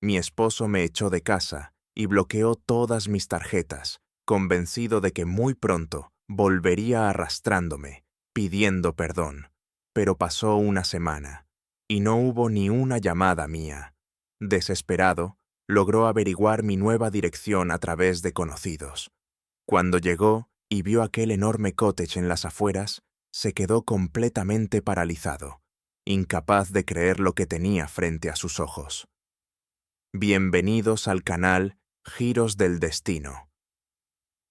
Mi esposo me echó de casa y bloqueó todas mis tarjetas, convencido de que muy pronto volvería arrastrándome, pidiendo perdón. Pero pasó una semana, y no hubo ni una llamada mía. Desesperado, logró averiguar mi nueva dirección a través de conocidos. Cuando llegó y vio aquel enorme cottage en las afueras, se quedó completamente paralizado, incapaz de creer lo que tenía frente a sus ojos. Bienvenidos al canal Giros del Destino.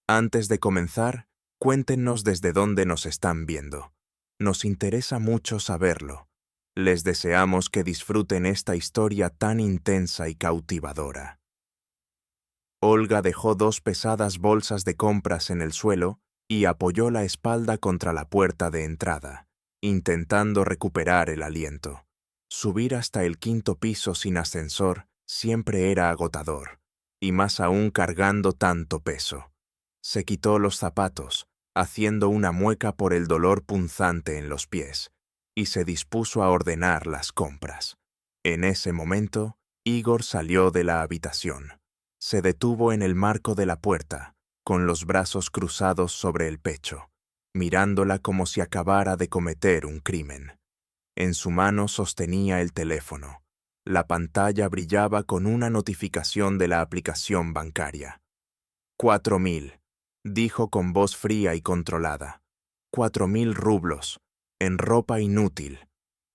Antes de comenzar, cuéntenos desde dónde nos están viendo. Nos interesa mucho saberlo. Les deseamos que disfruten esta historia tan intensa y cautivadora. Olga dejó 2 pesadas bolsas de compras en el suelo y apoyó la espalda contra la puerta de entrada, intentando recuperar el aliento. Subir hasta el 5.º piso sin ascensor siempre era agotador, y más aún cargando tanto peso. Se quitó los zapatos, haciendo una mueca por el dolor punzante en los pies, y se dispuso a ordenar las compras. En ese momento, Igor salió de la habitación. Se detuvo en el marco de la puerta, con los brazos cruzados sobre el pecho, mirándola como si acabara de cometer un crimen. En su mano sostenía el teléfono. La pantalla brillaba con una notificación de la aplicación bancaria. 4.000, dijo con voz fría y controlada. 4.000 rublos, en ropa inútil.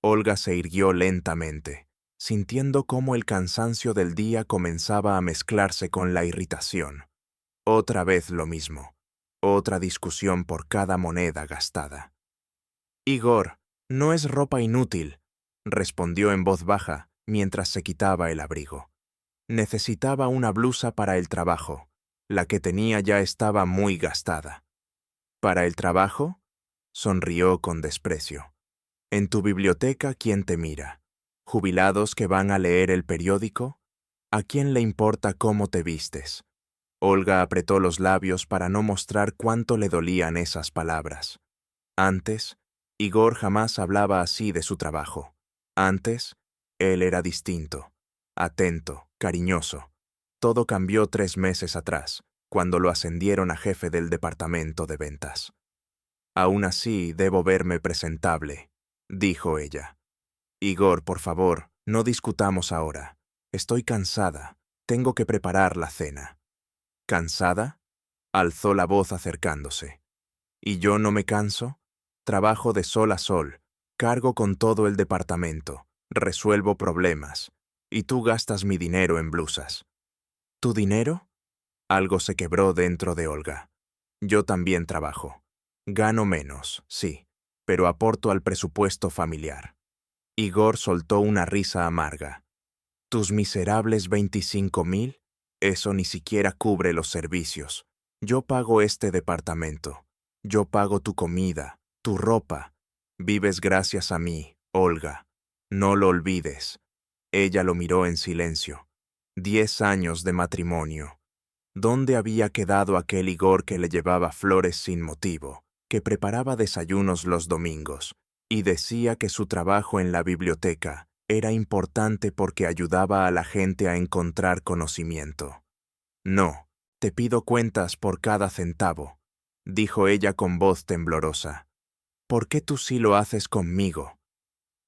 Olga se irguió lentamente, sintiendo cómo el cansancio del día comenzaba a mezclarse con la irritación. Otra vez lo mismo, otra discusión por cada moneda gastada. Igor, no es ropa inútil, respondió en voz baja mientras se quitaba el abrigo. Necesitaba una blusa para el trabajo. La que tenía ya estaba muy gastada. ¿Para el trabajo? Sonrió con desprecio. En tu biblioteca, ¿quién te mira? ¿Jubilados que van a leer el periódico? ¿A quién le importa cómo te vistes? Olga apretó los labios para no mostrar cuánto le dolían esas palabras. Antes, Igor jamás hablaba así de su trabajo. Antes, él era distinto, atento, cariñoso. Todo cambió 3 meses atrás, cuando lo ascendieron a jefe del departamento de ventas. Aún así, debo verme presentable, dijo ella. Igor, por favor, no discutamos ahora. Estoy cansada. Tengo que preparar la cena. ¿Cansada? Alzó la voz acercándose. ¿Y yo no me canso? Trabajo de sol a sol, cargo con todo el departamento, resuelvo problemas, y tú gastas mi dinero en blusas. ¿Tu dinero? Algo se quebró dentro de Olga. Yo también trabajo. Gano menos, sí, pero aporto al presupuesto familiar. Igor soltó una risa amarga. ¿Tus miserables 25.000? Eso ni siquiera cubre los servicios. Yo pago este departamento. Yo pago tu comida, tu ropa. Vives gracias a mí, Olga. No lo olvides. Ella lo miró en silencio. 10 años de matrimonio. ¿Dónde había quedado aquel Igor que le llevaba flores sin motivo, que preparaba desayunos los domingos, y decía que su trabajo en la biblioteca era importante porque ayudaba a la gente a encontrar conocimiento? No, te pido cuentas por cada centavo, dijo ella con voz temblorosa. ¿Por qué tú sí lo haces conmigo?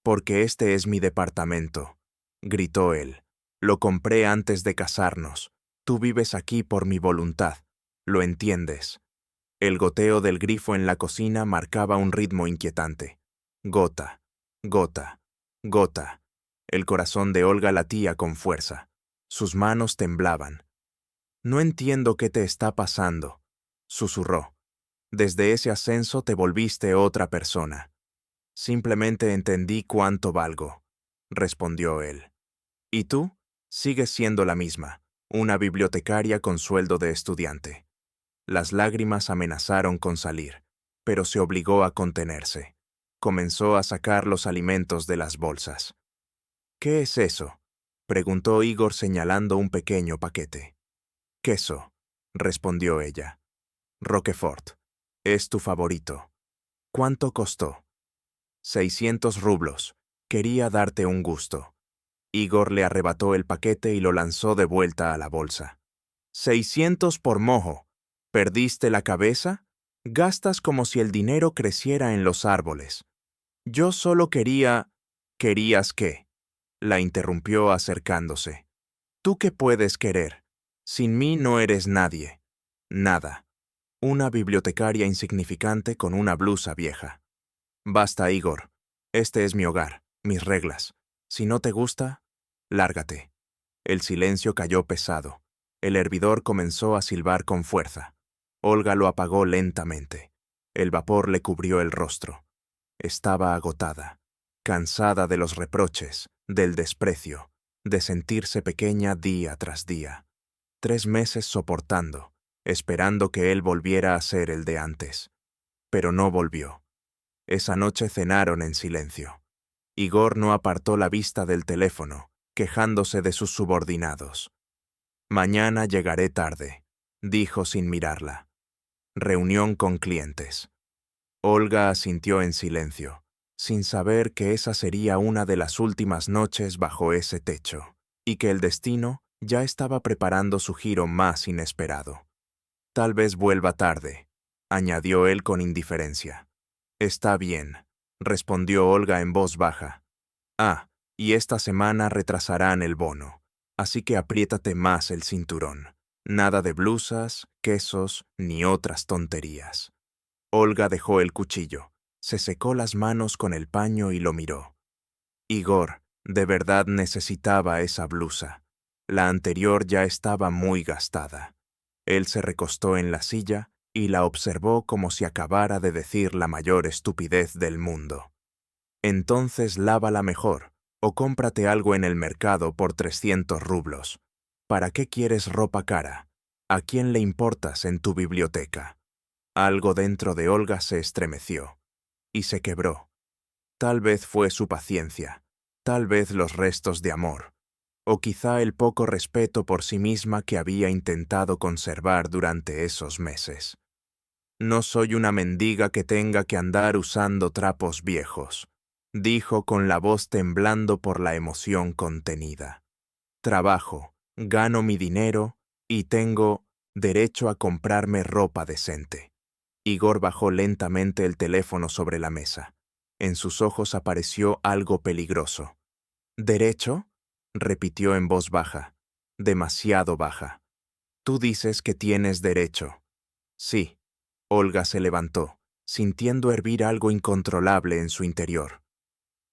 Porque este es mi departamento, gritó él. Lo compré antes de casarnos. Tú vives aquí por mi voluntad. ¿Lo entiendes? El goteo del grifo en la cocina marcaba un ritmo inquietante. Gota, gota, gota. El corazón de Olga latía con fuerza. Sus manos temblaban. No entiendo qué te está pasando, susurró. Desde ese ascenso te volviste otra persona. Simplemente entendí cuánto valgo, respondió él. ¿Y tú? Sigues siendo la misma, una bibliotecaria con sueldo de estudiante. Las lágrimas amenazaron con salir, pero se obligó a contenerse. Comenzó a sacar los alimentos de las bolsas. ¿Qué es eso?, preguntó Igor señalando un pequeño paquete. Queso, respondió ella. Roquefort. Es tu favorito. ¿Cuánto costó? 600 rublos. Quería darte un gusto. Igor le arrebató el paquete y lo lanzó de vuelta a la bolsa. 600 por mojo. ¿Perdiste la cabeza? Gastas como si el dinero creciera en los árboles. Yo solo quería... ¿Querías qué? La interrumpió acercándose. ¿Tú qué puedes querer? Sin mí no eres nadie. Nada. Una bibliotecaria insignificante con una blusa vieja. Basta, Igor. Este es mi hogar, mis reglas. Si no te gusta, lárgate. El silencio cayó pesado. El hervidor comenzó a silbar con fuerza. Olga lo apagó lentamente. El vapor le cubrió el rostro. Estaba agotada, cansada de los reproches, del desprecio, de sentirse pequeña día tras día. 3 meses soportando, esperando que él volviera a ser el de antes. Pero no volvió. Esa noche cenaron en silencio. Igor no apartó la vista del teléfono, quejándose de sus subordinados. Mañana llegaré tarde, dijo sin mirarla. Reunión con clientes. Olga asintió en silencio, sin saber que esa sería una de las últimas noches bajo ese techo, y que el destino ya estaba preparando su giro más inesperado. Tal vez vuelva tarde, añadió él con indiferencia. Está bien, respondió Olga en voz baja. Ah, y esta semana retrasarán el bono, así que apriétate más el cinturón. Nada de blusas, quesos, ni otras tonterías. Olga dejó el cuchillo, se secó las manos con el paño y lo miró. Igor, de verdad necesitaba esa blusa. La anterior ya estaba muy gastada. Él se recostó en la silla y la observó como si acabara de decir la mayor estupidez del mundo. Entonces lávala mejor, o cómprate algo en el mercado por 300 rublos. ¿Para qué quieres ropa cara? ¿A quién le importas en tu biblioteca? Algo dentro de Olga se estremeció y se quebró. Tal vez fue su paciencia, tal vez los restos de amor, o quizá el poco respeto por sí misma que había intentado conservar durante esos meses. No soy una mendiga que tenga que andar usando trapos viejos, dijo con la voz temblando por la emoción contenida. Trabajo, gano mi dinero y tengo derecho a comprarme ropa decente. Igor bajó lentamente el teléfono sobre la mesa. En sus ojos apareció algo peligroso. ¿Derecho? Repitió en voz baja, demasiado baja. Tú dices que tienes derecho. Sí. Olga se levantó, sintiendo hervir algo incontrolable en su interior.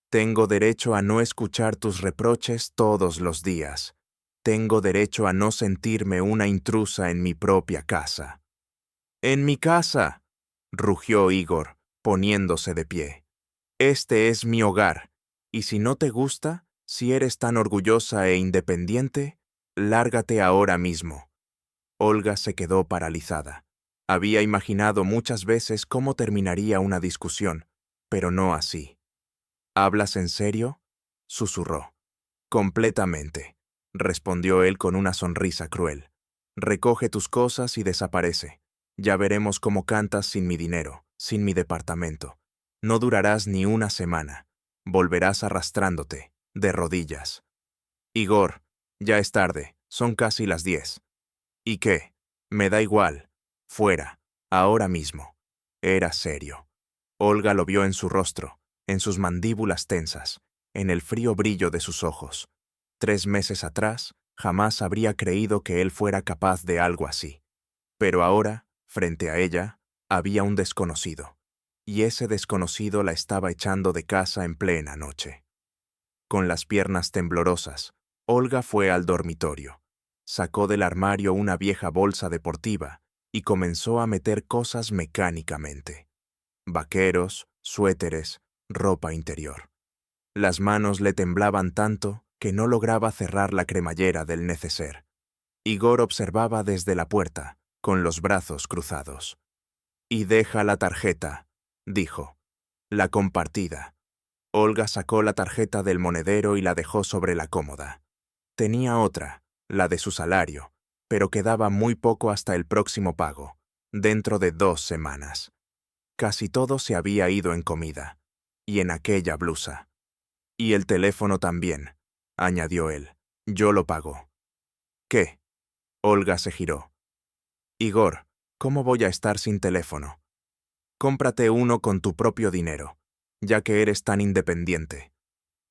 Tengo derecho a no escuchar tus reproches todos los días. Tengo derecho a no sentirme una intrusa en mi propia casa. ¡En mi casa!, rugió Igor, poniéndose de pie. Este es mi hogar, y si no te gusta, si eres tan orgullosa e independiente, lárgate ahora mismo. Olga se quedó paralizada. Había imaginado muchas veces cómo terminaría una discusión, pero no así. ¿Hablas en serio?, susurró. Completamente, respondió él con una sonrisa cruel. Recoge tus cosas y desaparece. Ya veremos cómo cantas sin mi dinero, sin mi departamento. No durarás ni una semana. Volverás arrastrándote, de rodillas. Igor, ya es tarde, son casi las 10. ¿Y qué? Me da igual. Fuera, ahora mismo. Era serio. Olga lo vio en su rostro, en sus mandíbulas tensas, en el frío brillo de sus ojos. 3 meses atrás, jamás habría creído que él fuera capaz de algo así. Pero ahora, frente a ella, había un desconocido, y ese desconocido la estaba echando de casa en plena noche. Con las piernas temblorosas, Olga fue al dormitorio. Sacó del armario una vieja bolsa deportiva y comenzó a meter cosas mecánicamente. Vaqueros, suéteres, ropa interior. Las manos le temblaban tanto que no lograba cerrar la cremallera del neceser. Igor observaba desde la puerta, con los brazos cruzados. «Y deja la tarjeta», dijo. «La compartida». Olga sacó la tarjeta del monedero y la dejó sobre la cómoda. Tenía otra, la de su salario, pero quedaba muy poco hasta el próximo pago, dentro de 2 semanas. Casi todo se había ido en comida, y en aquella blusa. Y el teléfono también. añadió él. Yo lo pago. ¿Qué? Olga se giró. Igor, ¿cómo voy a estar sin teléfono? Cómprate uno con tu propio dinero, ya que eres tan independiente.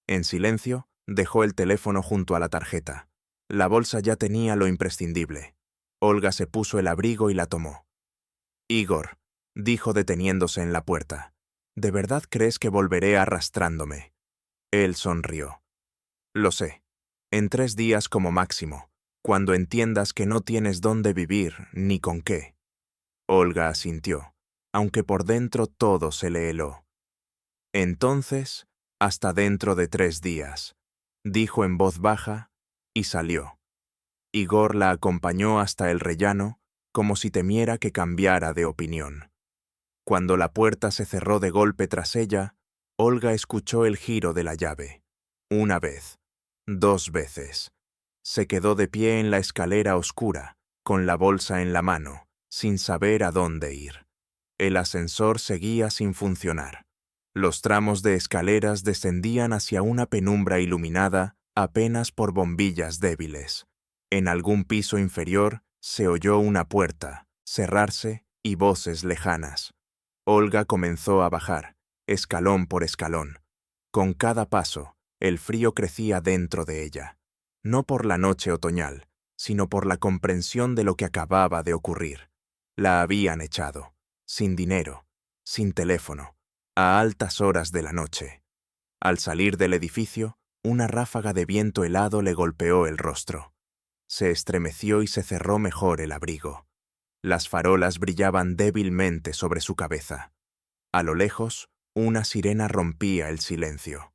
En silencio, dejó el teléfono junto a la tarjeta. La bolsa ya tenía lo imprescindible. Olga se puso el abrigo y la tomó. Igor, dijo deteniéndose en la puerta, ¿de verdad crees que volveré arrastrándome? Él sonrió. Lo sé. En 3 días como máximo, cuando entiendas que no tienes dónde vivir ni con qué. Olga asintió, aunque por dentro todo se le heló. Entonces, hasta dentro de 3 días, dijo en voz baja, y salió. Igor la acompañó hasta el rellano, como si temiera que cambiara de opinión. Cuando la puerta se cerró de golpe tras ella, Olga escuchó el giro de la llave. 1 vez, 2 veces. Se quedó de pie en la escalera oscura, con la bolsa en la mano, sin saber a dónde ir. El ascensor seguía sin funcionar. Los tramos de escaleras descendían hacia una penumbra iluminada apenas por bombillas débiles. En algún piso inferior se oyó una puerta cerrarse y voces lejanas. Olga comenzó a bajar, escalón por escalón. Con cada paso, el frío crecía dentro de ella, no por la noche otoñal, sino por la comprensión de lo que acababa de ocurrir. La habían echado, sin dinero, sin teléfono, a altas horas de la noche. Al salir del edificio, una ráfaga de viento helado le golpeó el rostro. Se estremeció y se cerró mejor el abrigo. Las farolas brillaban débilmente sobre su cabeza. A lo lejos, una sirena rompía el silencio.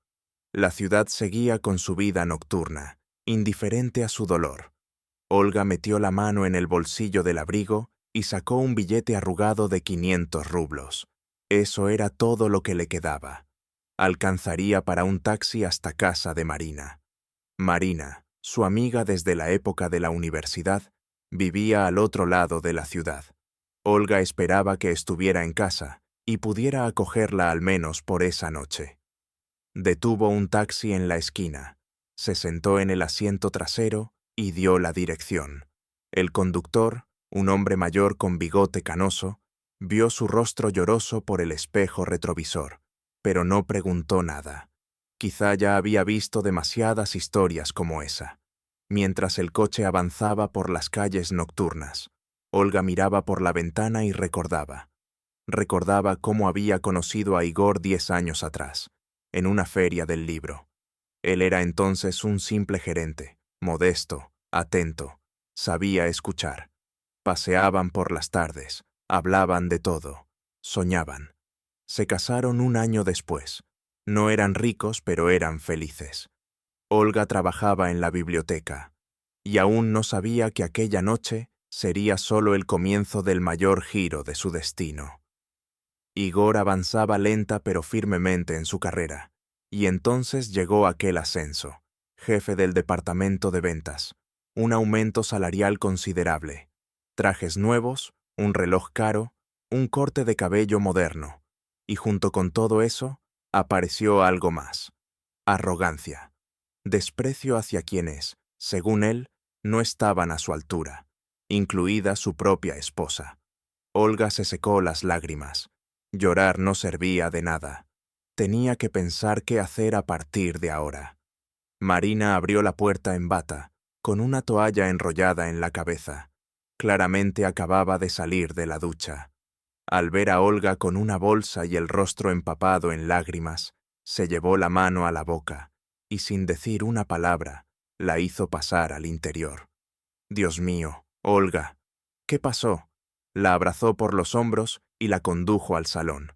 La ciudad seguía con su vida nocturna, indiferente a su dolor. Olga metió la mano en el bolsillo del abrigo y sacó un billete arrugado de 500 rublos. Eso era todo lo que le quedaba. Alcanzaría para un taxi hasta casa de Marina. Marina, su amiga desde la época de la universidad, vivía al otro lado de la ciudad. Olga esperaba que estuviera en casa y pudiera acogerla al menos por esa noche. Detuvo un taxi en la esquina, se sentó en el asiento trasero y dio la dirección. El conductor, un hombre mayor con bigote canoso, vio su rostro lloroso por el espejo retrovisor, pero no preguntó nada. Quizá ya había visto demasiadas historias como esa. Mientras el coche avanzaba por las calles nocturnas, Olga miraba por la ventana y recordaba. Recordaba cómo había conocido a Igor 10 años atrás, en una feria del libro. Él era entonces un simple gerente, modesto, atento, sabía escuchar. Paseaban por las tardes, hablaban de todo, soñaban. Se casaron 1 año después. No eran ricos, pero eran felices. Olga trabajaba en la biblioteca, y aún no sabía que aquella noche sería solo el comienzo del mayor giro de su destino. Igor avanzaba lenta pero firmemente en su carrera, y entonces llegó aquel ascenso, jefe del departamento de ventas, un aumento salarial considerable, trajes nuevos, un reloj caro, un corte de cabello moderno, y junto con todo eso, apareció algo más: arrogancia, desprecio hacia quienes, según él, no estaban a su altura, incluida su propia esposa. Olga se secó las lágrimas. Llorar no servía de nada. Tenía que pensar qué hacer a partir de ahora. Marina abrió la puerta en bata, con una toalla enrollada en la cabeza. Claramente acababa de salir de la ducha. Al ver a Olga con una bolsa y el rostro empapado en lágrimas, se llevó la mano a la boca y, sin decir una palabra, la hizo pasar al interior. Dios mío, Olga, ¿qué pasó? La abrazó por los hombros y la condujo al salón.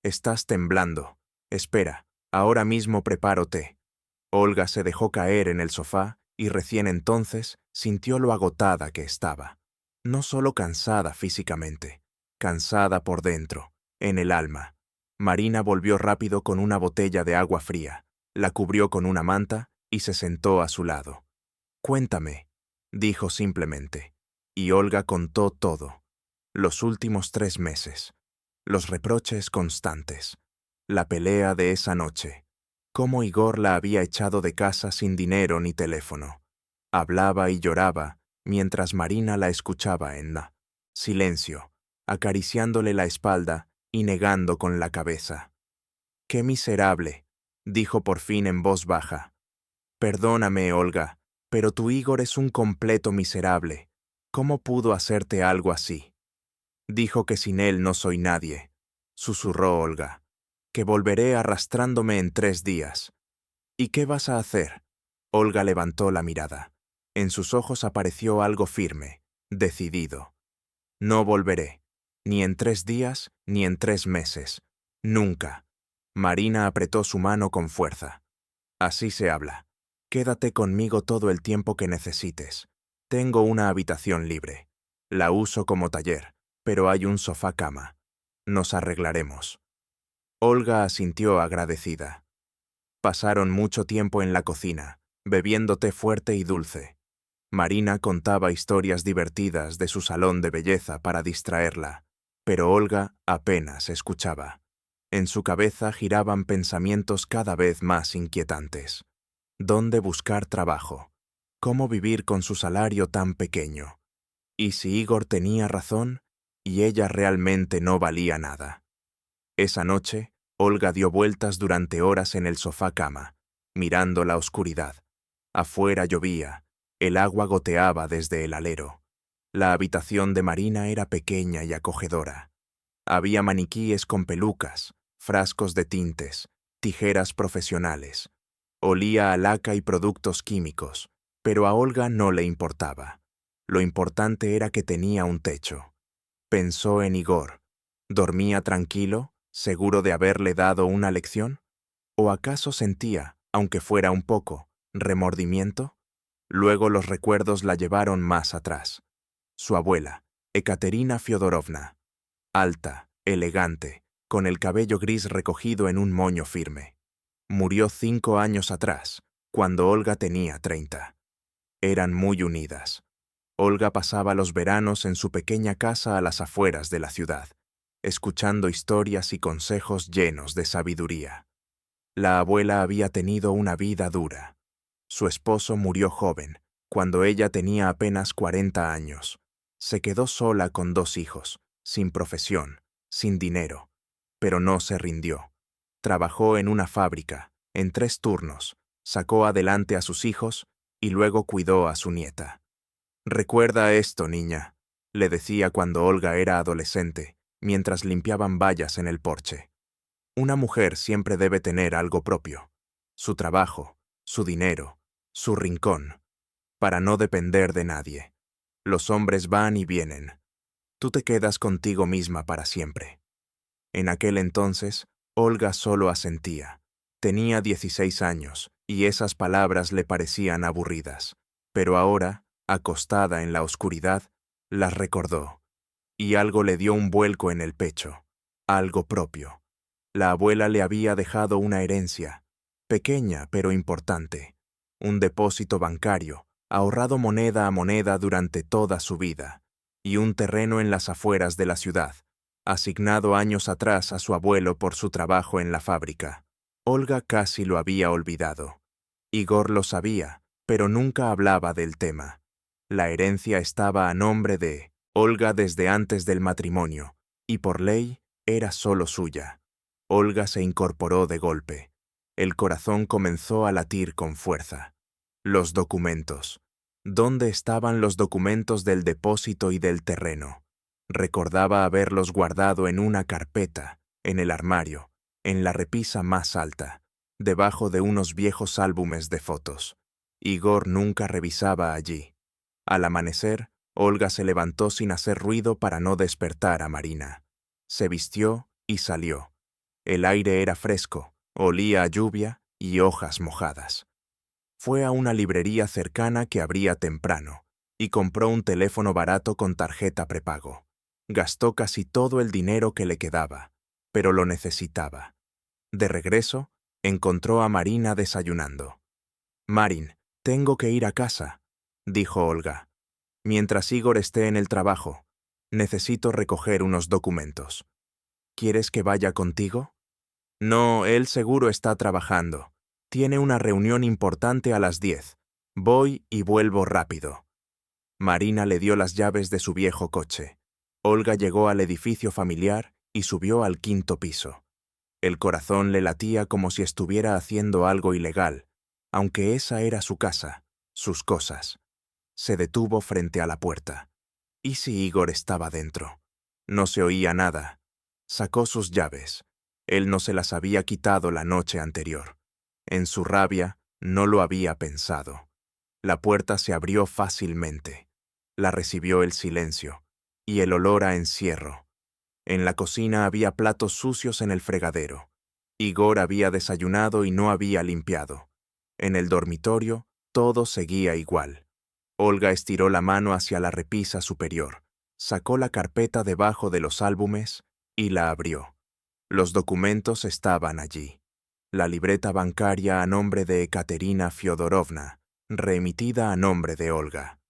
Estás temblando. Espera, ahora mismo preparo té. Olga se dejó caer en el sofá y recién entonces sintió lo agotada que estaba. No solo cansada físicamente, cansada por dentro, en el alma. Marina volvió rápido con una botella de agua fría, la cubrió con una manta y se sentó a su lado. Cuéntame, dijo simplemente, y Olga contó todo. Los últimos 3 meses, los reproches constantes, la pelea de esa noche. Cómo Igor la había echado de casa sin dinero ni teléfono. Hablaba y lloraba, mientras Marina la escuchaba en silencio, acariciándole la espalda y negando con la cabeza. «¡Qué miserable!», dijo por fin en voz baja. «Perdóname, Olga, pero tu Igor es un completo miserable. ¿Cómo pudo hacerte algo así?» «Dijo que sin él no soy nadie», susurró Olga, «que volveré arrastrándome en 3 días». «¿Y qué vas a hacer?». Olga levantó la mirada. En sus ojos apareció algo firme, decidido. «No volveré, ni en 3 días, ni en 3 meses. Nunca». Marina apretó su mano con fuerza. «Así se habla. Quédate conmigo todo el tiempo que necesites. Tengo una habitación libre. La uso como taller, pero hay un sofá-cama. Nos arreglaremos». Olga asintió agradecida. Pasaron mucho tiempo en la cocina, bebiendo té fuerte y dulce. Marina contaba historias divertidas de su salón de belleza para distraerla, pero Olga apenas escuchaba. En su cabeza giraban pensamientos cada vez más inquietantes. ¿Dónde buscar trabajo? ¿Cómo vivir con su salario tan pequeño? ¿Y si Igor tenía razón y ella realmente no valía nada? Esa noche, Olga dio vueltas durante horas en el sofá-cama, mirando la oscuridad. Afuera llovía, el agua goteaba desde el alero. La habitación de Marina era pequeña y acogedora. Había maniquíes con pelucas, frascos de tintes, tijeras profesionales. Olía a laca y productos químicos, pero a Olga no le importaba. Lo importante era que tenía un techo. Pensó en Igor. ¿Dormía tranquilo, seguro de haberle dado una lección? ¿O acaso sentía, aunque fuera un poco, remordimiento? Luego los recuerdos la llevaron más atrás. Su abuela, Ekaterina Fyodorovna, alta, elegante, con el cabello gris recogido en un moño firme. Murió 5 años atrás, cuando Olga tenía 30. Eran muy unidas. Olga pasaba los veranos en su pequeña casa a las afueras de la ciudad, escuchando historias y consejos llenos de sabiduría. La abuela había tenido una vida dura. Su esposo murió joven, cuando ella tenía apenas 40 años. Se quedó sola con 2 hijos, sin profesión, sin dinero, pero no se rindió. Trabajó en una fábrica, en 3 turnos, sacó adelante a sus hijos y luego cuidó a su nieta. «Recuerda esto, niña», le decía cuando Olga era adolescente, mientras limpiaban vallas en el porche. «Una mujer siempre debe tener algo propio, su trabajo, su dinero, su rincón, para no depender de nadie. Los hombres van y vienen. Tú te quedas contigo misma para siempre». En aquel entonces, Olga solo asentía. Tenía 16 años, y esas palabras le parecían aburridas. Pero ahora, acostada en la oscuridad, las recordó. Y algo le dio un vuelco en el pecho. Algo propio. La abuela le había dejado una herencia, pequeña pero importante. Un depósito bancario, ahorrado moneda a moneda durante toda su vida. Y un terreno en las afueras de la ciudad, asignado años atrás a su abuelo por su trabajo en la fábrica. Olga casi lo había olvidado. Igor lo sabía, pero nunca hablaba del tema. La herencia estaba a nombre de Olga desde antes del matrimonio, y por ley era solo suya. Olga se incorporó de golpe. El corazón comenzó a latir con fuerza. Los documentos. ¿Dónde estaban los documentos del depósito y del terreno? Recordaba haberlos guardado en una carpeta, en el armario, en la repisa más alta, debajo de unos viejos álbumes de fotos. Igor nunca revisaba allí. Al amanecer, Olga se levantó sin hacer ruido para no despertar a Marina. Se vistió y salió. El aire era fresco, olía a lluvia y hojas mojadas. Fue a una librería cercana que abría temprano y compró un teléfono barato con tarjeta prepago. Gastó casi todo el dinero que le quedaba, pero lo necesitaba. De regreso, encontró a Marina desayunando. «Marin, tengo que ir a casa», dijo Olga. «Mientras Igor esté en el trabajo, necesito recoger unos documentos. ¿Quieres que vaya contigo?» «No, él seguro está trabajando. Tiene una reunión importante a las 10. Voy y vuelvo rápido. Marina le dio las llaves de su viejo coche. Olga llegó al edificio familiar y subió al 5.º piso. El corazón le latía como si estuviera haciendo algo ilegal, aunque esa era su casa, sus cosas. Se detuvo frente a la puerta. ¿Y si Igor estaba dentro? No se oía nada. Sacó sus llaves. Él no se las había quitado la noche anterior. En su rabia, no lo había pensado. La puerta se abrió fácilmente. La recibió el silencio y el olor a encierro. En la cocina había platos sucios en el fregadero. Igor había desayunado y no había limpiado. En el dormitorio, todo seguía igual. Olga estiró la mano hacia la repisa superior, sacó la carpeta debajo de los álbumes y la abrió. Los documentos estaban allí. La libreta bancaria a nombre de Ekaterina Fyodorovna, reemitida a nombre de Olga.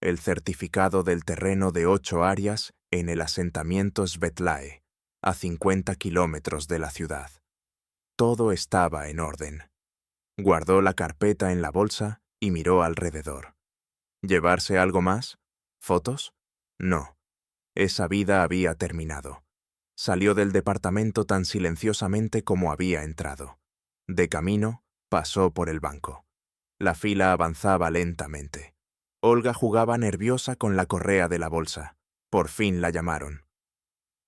El certificado del terreno de 8 áreas en el asentamiento Svetlae, a 50 kilómetros de la ciudad. Todo estaba en orden. Guardó la carpeta en la bolsa y miró alrededor. ¿Llevarse algo más? ¿Fotos? No. Esa vida había terminado. Salió del departamento tan silenciosamente como había entrado. De camino, pasó por el banco. La fila avanzaba lentamente. Olga jugaba nerviosa con la correa de la bolsa. Por fin la llamaron.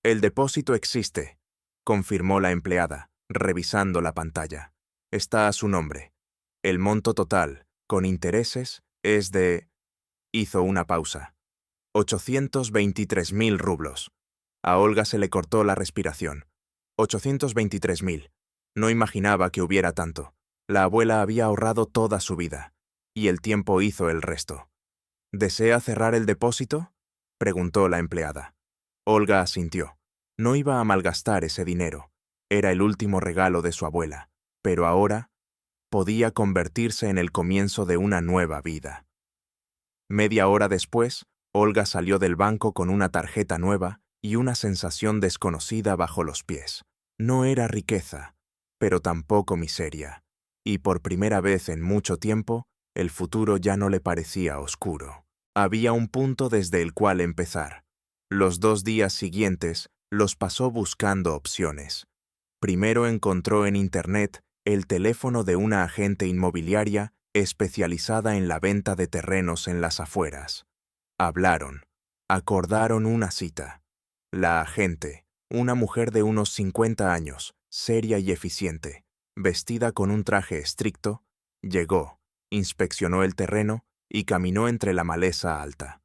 «El depósito existe», confirmó la empleada, revisando la pantalla. «Está a su nombre. El monto total, con intereses, es de...». Hizo una pausa. 823.000 rublos. A Olga se le cortó la respiración. 823.000. No imaginaba que hubiera tanto. La abuela había ahorrado toda su vida, y el tiempo hizo el resto. ¿Desea cerrar el depósito?, preguntó la empleada. Olga asintió. No iba a malgastar ese dinero. Era el último regalo de su abuela, pero ahora podía convertirse en el comienzo de una nueva vida. Media hora después, Olga salió del banco con una tarjeta nueva y una sensación desconocida bajo los pies. No era riqueza, pero tampoco miseria, y por primera vez en mucho tiempo, el futuro ya no le parecía oscuro. Había un punto desde el cual empezar. Los 2 días siguientes los pasó buscando opciones. Primero encontró en Internet el teléfono de una agente inmobiliaria especializada en la venta de terrenos en las afueras. Hablaron. Acordaron una cita. La agente, una mujer de unos 50 años, seria y eficiente, vestida con un traje estricto, llegó, inspeccionó el terreno y caminó entre la maleza alta.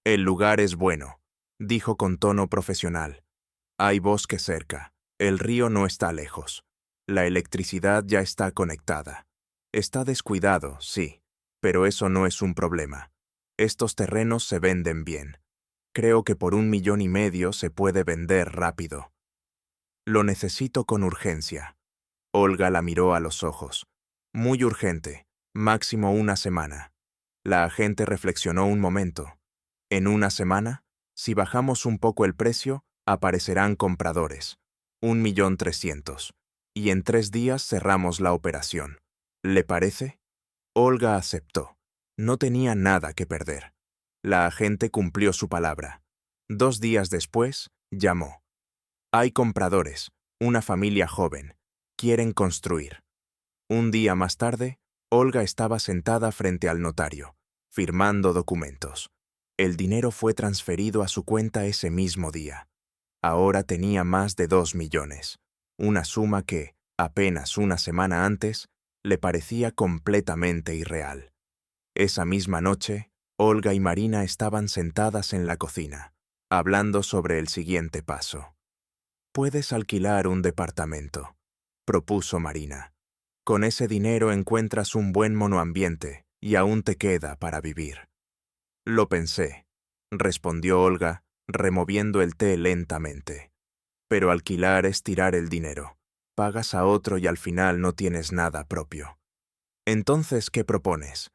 «El lugar es bueno», dijo con tono profesional. «Hay bosque cerca. El río no está lejos. La electricidad ya está conectada. Está descuidado, sí, pero eso no es un problema. Estos terrenos se venden bien. Creo que por 1,5 millones se puede vender rápido. Lo necesito con urgencia». Olga la miró a los ojos. «Muy urgente, máximo 1 semana». La agente reflexionó un momento. «¿En 1 semana? Si bajamos un poco el precio, aparecerán compradores. 1,300,000. Y en 3 días cerramos la operación. ¿Le parece?». Olga aceptó. No tenía nada que perder. La agente cumplió su palabra. 2 días después, llamó. «Hay compradores, una familia joven. Quieren construir». Un día más tarde, Olga estaba sentada frente al notario, firmando documentos. El dinero fue transferido a su cuenta ese mismo día. Ahora tenía más de 2 millones, una suma que, apenas una semana antes, le parecía completamente irreal. Esa misma noche, Olga y Marina estaban sentadas en la cocina, hablando sobre el siguiente paso. «Puedes alquilar un departamento», propuso Marina. «Con ese dinero encuentras un buen monoambiente y aún te queda para vivir». «Lo pensé», respondió Olga, removiendo el té lentamente. «Pero alquilar es tirar el dinero. Pagas a otro y al final no tienes nada propio». «Entonces, ¿qué propones?».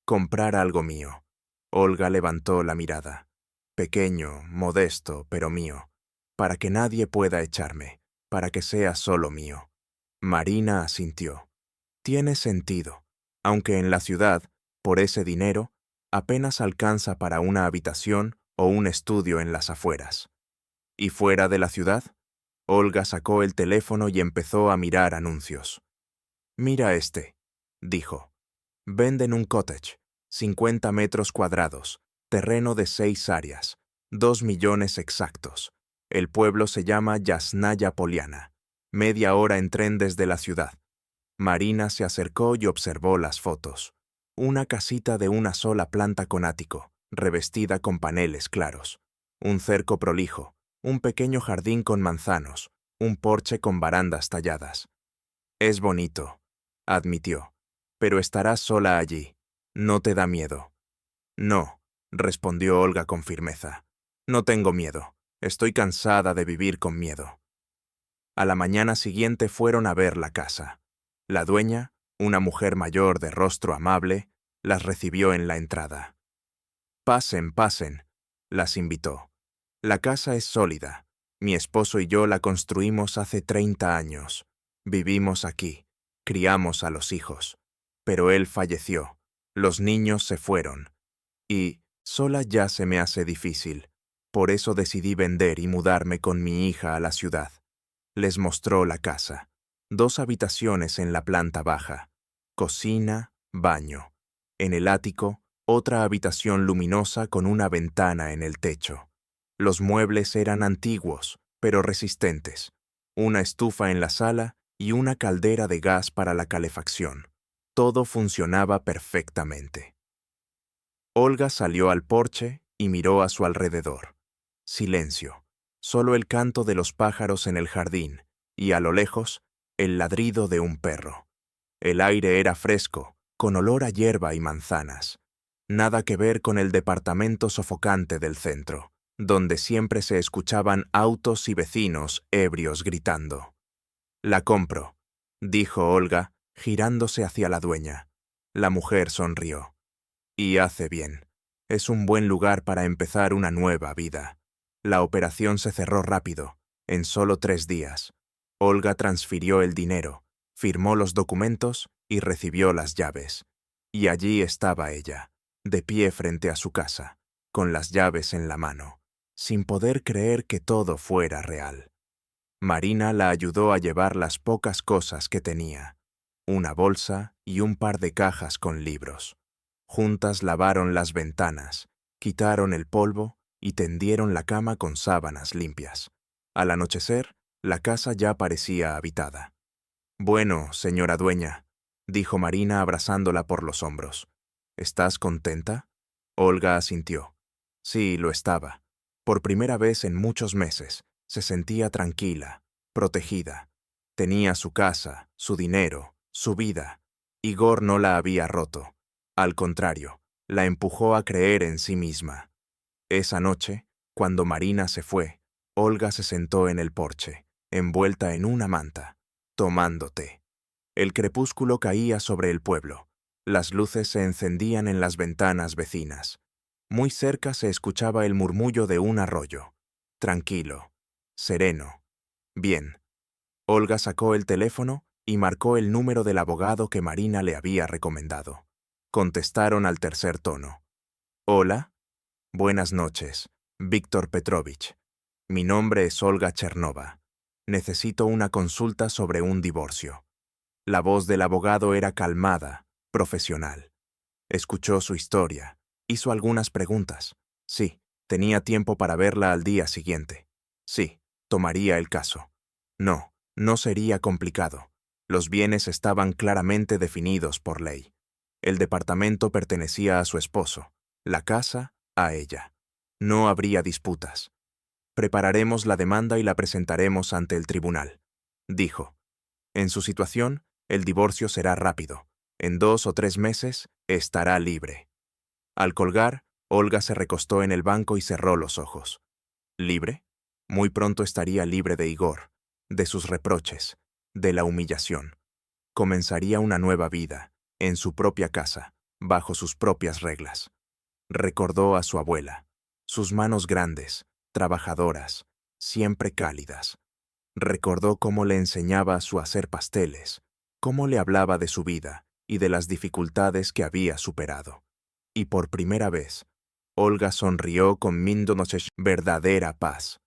«Comprar algo mío». Olga levantó la mirada. «Pequeño, modesto, pero mío. Para que nadie pueda echarme, para que sea solo mío». Marina asintió. Tiene sentido, aunque en la ciudad, por ese dinero, apenas alcanza para una habitación o un estudio en las afueras. ¿Y fuera de la ciudad? Olga sacó el teléfono y empezó a mirar anuncios. «Mira este», dijo. «Venden un cottage, 50 metros cuadrados, terreno de 6 áreas, 2 millones exactos. El pueblo se llama Yasnaya Poliana, media hora en tren desde la ciudad». Marina se acercó y observó las fotos. Una casita de una sola planta con ático, revestida con paneles claros. Un cerco prolijo, un pequeño jardín con manzanos, un porche con barandas talladas. «Es bonito», admitió, «pero estarás sola allí. ¿No te da miedo?» «No», respondió Olga con firmeza. «No tengo miedo. Estoy cansada de vivir con miedo». A la mañana siguiente fueron a ver la casa. La dueña, una mujer mayor de rostro amable, las recibió en la entrada. «Pasen, pasen», las invitó. «La casa es sólida. Mi esposo y yo la construimos hace 30 años. Vivimos aquí, criamos a los hijos. Pero él falleció, los niños se fueron. Y sola ya se me hace difícil. Por eso decidí vender y mudarme con mi hija a la ciudad». Les mostró la casa. 2 habitaciones en la planta baja. Cocina, baño. En el ático, otra habitación luminosa con una ventana en el techo. Los muebles eran antiguos, pero resistentes. Una estufa en la sala y una caldera de gas para la calefacción. Todo funcionaba perfectamente. Olga salió al porche y miró a su alrededor. Silencio. Solo el canto de los pájaros en el jardín y, a lo lejos, el ladrido de un perro. El aire era fresco, con olor a hierba y manzanas. Nada que ver con el departamento sofocante del centro, donde siempre se escuchaban autos y vecinos ebrios gritando. «La compro», dijo Olga, girándose hacia la dueña. La mujer sonrió. «Y hace bien. Es un buen lugar para empezar una nueva vida». La operación se cerró rápido, en solo 3 días. Olga transfirió el dinero, firmó los documentos y recibió las llaves. Y allí estaba ella, de pie frente a su casa, con las llaves en la mano, sin poder creer que todo fuera real. Marina la ayudó a llevar las pocas cosas que tenía, una bolsa y un par de cajas con libros. Juntas lavaron las ventanas, quitaron el polvo y tendieron la cama con sábanas limpias. Al anochecer, la casa ya parecía habitada. «Bueno, señora dueña», dijo Marina abrazándola por los hombros. «¿Estás contenta?» Olga asintió. Sí, lo estaba. Por primera vez en muchos meses, se sentía tranquila, protegida. Tenía su casa, su dinero, su vida. Igor no la había roto. Al contrario, la empujó a creer en sí misma. Esa noche, cuando Marina se fue, Olga se sentó en el porche, envuelta en una manta, tomando té. El crepúsculo caía sobre el pueblo. Las luces se encendían en las ventanas vecinas. Muy cerca se escuchaba el murmullo de un arroyo. Tranquilo, sereno. Bien. Olga sacó el teléfono y marcó el número del abogado que Marina le había recomendado. Contestaron al tercer tono. «Hola. Buenas noches, Víctor Petrovich. Mi nombre es Olga Chernova. Necesito una consulta sobre un divorcio». La voz del abogado era calmada, profesional. Escuchó su historia, hizo algunas preguntas. Sí, tenía tiempo para verla al día siguiente. Sí, tomaría el caso. No, no sería complicado. Los bienes estaban claramente definidos por ley. El departamento pertenecía a su esposo, la casa a ella. No habría disputas. «Prepararemos la demanda y la presentaremos ante el tribunal», dijo. En su situación, el divorcio será rápido. En 2 o 3 meses estará libre. Al colgar, Olga se recostó en el banco y cerró los ojos. ¿Libre? Muy pronto estaría libre de Igor, de sus reproches, de la humillación. Comenzaría una nueva vida, en su propia casa, bajo sus propias reglas. Recordó a su abuela, sus manos grandes, trabajadoras, siempre cálidas. Recordó cómo le enseñaba a su hacer pasteles, cómo le hablaba de su vida y de las dificultades que había superado. Y por primera vez, Olga sonrió con verdadera paz.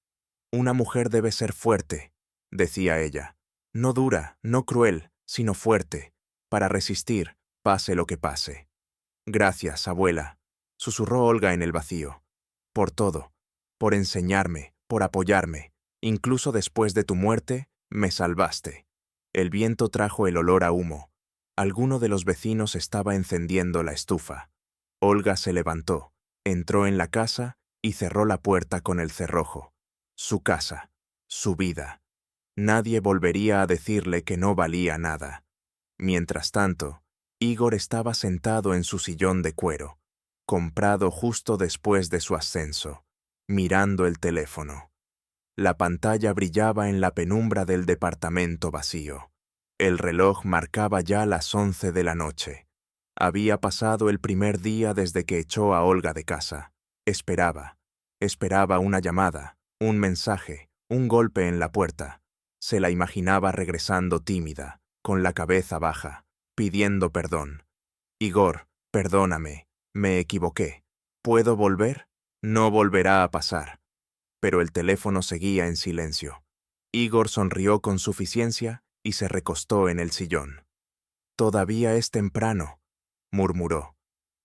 Una mujer debe ser fuerte, decía ella. No dura, no cruel, sino fuerte, para resistir, pase lo que pase. Gracias, abuela, susurró Olga en el vacío. Por todo, por enseñarme, por apoyarme. Incluso después de tu muerte, me salvaste. El viento trajo el olor a humo. Alguno de los vecinos estaba encendiendo la estufa. Olga se levantó, entró en la casa y cerró la puerta con el cerrojo. Su casa, su vida. Nadie volvería a decirle que no valía nada. Mientras tanto, Igor estaba sentado en su sillón de cuero, comprado justo después de su ascenso, mirando el teléfono. La pantalla brillaba en la penumbra del departamento vacío. El reloj marcaba ya las 11 de la noche. Había pasado el primer día desde que echó a Olga de casa. Esperaba una llamada, un mensaje, un golpe en la puerta. Se la imaginaba regresando tímida, con la cabeza baja, pidiendo perdón. Igor, perdóname, me equivoqué. ¿Puedo volver? No volverá a pasar. Pero el teléfono seguía en silencio. Igor sonrió con suficiencia y se recostó en el sillón. Todavía es temprano, murmuró.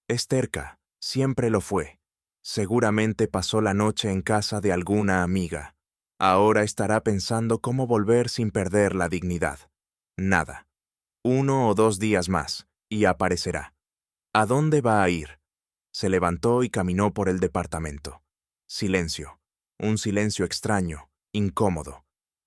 Es terca, siempre lo fue. Seguramente pasó la noche en casa de alguna amiga. Ahora estará pensando cómo volver sin perder la dignidad. Nada. 1 o 2 días más, y aparecerá. ¿A dónde va a ir? Se levantó y caminó por el departamento. Silencio. Un silencio extraño, incómodo.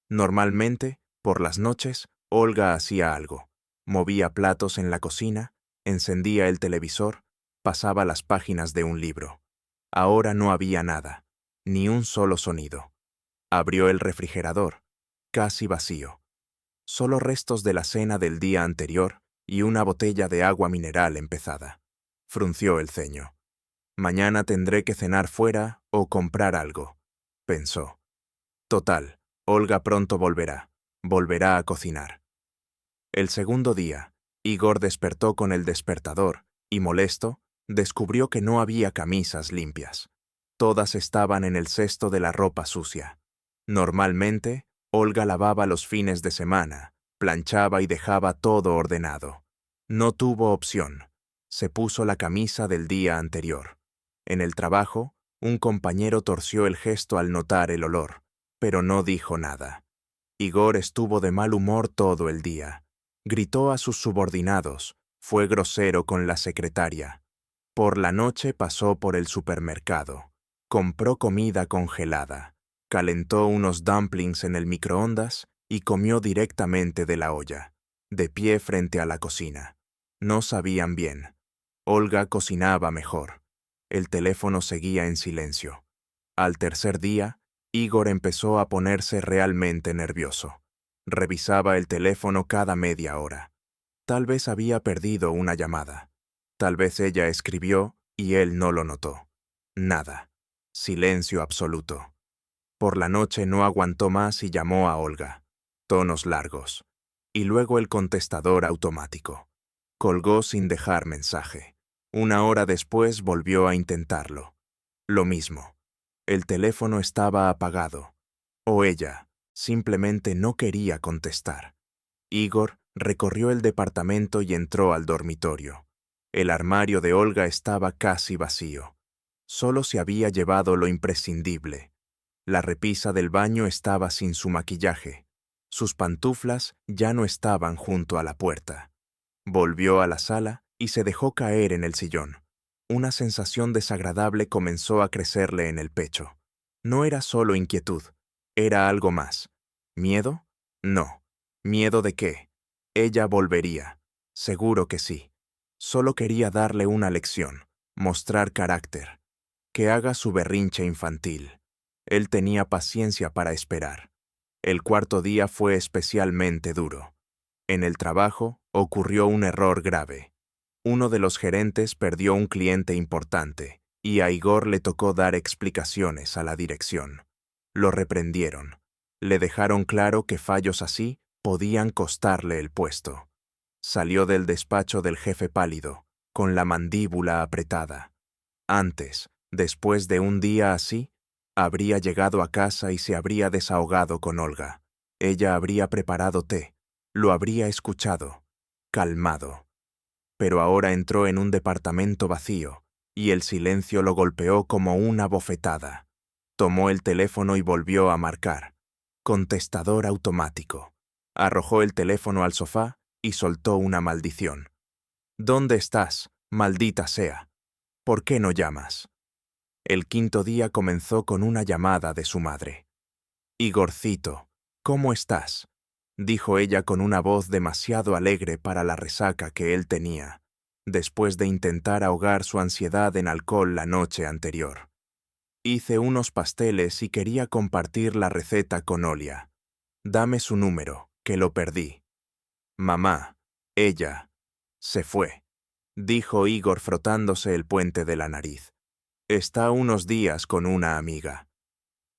Normalmente, por las noches, Olga hacía algo. Movía platos en la cocina, encendía el televisor, pasaba las páginas de un libro. Ahora no había nada, ni un solo sonido. Abrió el refrigerador, casi vacío. Solo restos de la cena del día anterior y una botella de agua mineral empezada. Frunció el ceño. Mañana tendré que cenar fuera o comprar algo, pensó. Total, Olga pronto volverá a cocinar. El segundo día, Igor despertó con el despertador y, molesto, descubrió que no había camisas limpias. Todas estaban en el cesto de la ropa sucia. Normalmente, Olga lavaba los fines de semana, planchaba y dejaba todo ordenado. No tuvo opción. Se puso la camisa del día anterior. En el trabajo, un compañero torció el gesto al notar el olor, pero no dijo nada. Igor estuvo de mal humor todo el día. Gritó a sus subordinados, fue grosero con la secretaria. Por la noche pasó por el supermercado. Compró comida congelada. Calentó unos dumplings en el microondas y comió directamente de la olla, de pie frente a la cocina. No sabían bien. Olga cocinaba mejor. El teléfono seguía en silencio. Al tercer día, Igor empezó a ponerse realmente nervioso. Revisaba el teléfono cada media hora. Tal vez había perdido una llamada. Tal vez ella escribió y él no lo notó. Nada. Silencio absoluto. Por la noche no aguantó más y llamó a Olga. Tonos largos. Y luego el contestador automático. Colgó sin dejar mensaje. 1 hora después volvió a intentarlo. Lo mismo. El teléfono estaba apagado. O ella simplemente no quería contestar. Igor recorrió el departamento y entró al dormitorio. El armario de Olga estaba casi vacío. Solo se había llevado lo imprescindible. La repisa del baño estaba sin su maquillaje. Sus pantuflas ya no estaban junto a la puerta. Volvió a la sala y se dejó caer en el sillón. Una sensación desagradable comenzó a crecerle en el pecho. No era solo inquietud, era algo más. ¿Miedo? No. ¿Miedo de qué? Ella volvería. Seguro que sí. Solo quería darle una lección, mostrar carácter. Que haga su berrinche infantil. Él tenía paciencia para esperar. El cuarto día fue especialmente duro. En el trabajo ocurrió un error grave. Uno de los gerentes perdió un cliente importante y a Igor le tocó dar explicaciones a la dirección. Lo reprendieron. Le dejaron claro que fallos así podían costarle el puesto. Salió del despacho del jefe pálido, con la mandíbula apretada. Antes, después de un día así, habría llegado a casa y se habría desahogado con Olga. Ella habría preparado té, lo habría escuchado, calmado. Pero ahora entró en un departamento vacío, y el silencio lo golpeó como una bofetada. Tomó el teléfono y volvió a marcar. Contestador automático. Arrojó el teléfono al sofá y soltó una maldición. ¿Dónde estás, maldita sea? ¿Por qué no llamas? El quinto día comenzó con una llamada de su madre. Igorcito, ¿cómo estás?, dijo ella con una voz demasiado alegre para la resaca que él tenía, después de intentar ahogar su ansiedad en alcohol la noche anterior. Hice unos pasteles y quería compartir la receta con Olia. Dame su número, que lo perdí. Mamá, ella, se fue, dijo Igor frotándose el puente de la nariz. Está unos días con una amiga.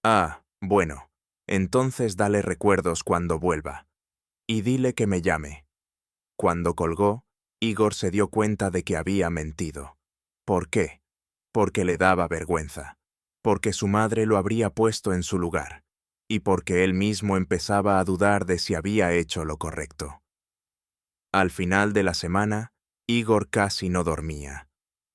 Ah, bueno, entonces dale recuerdos cuando vuelva. Y dile que me llame. Cuando colgó, Igor se dio cuenta de que había mentido. ¿Por qué? Porque le daba vergüenza. Porque su madre lo habría puesto en su lugar. Y porque él mismo empezaba a dudar de si había hecho lo correcto. Al final de la semana, Igor casi no dormía.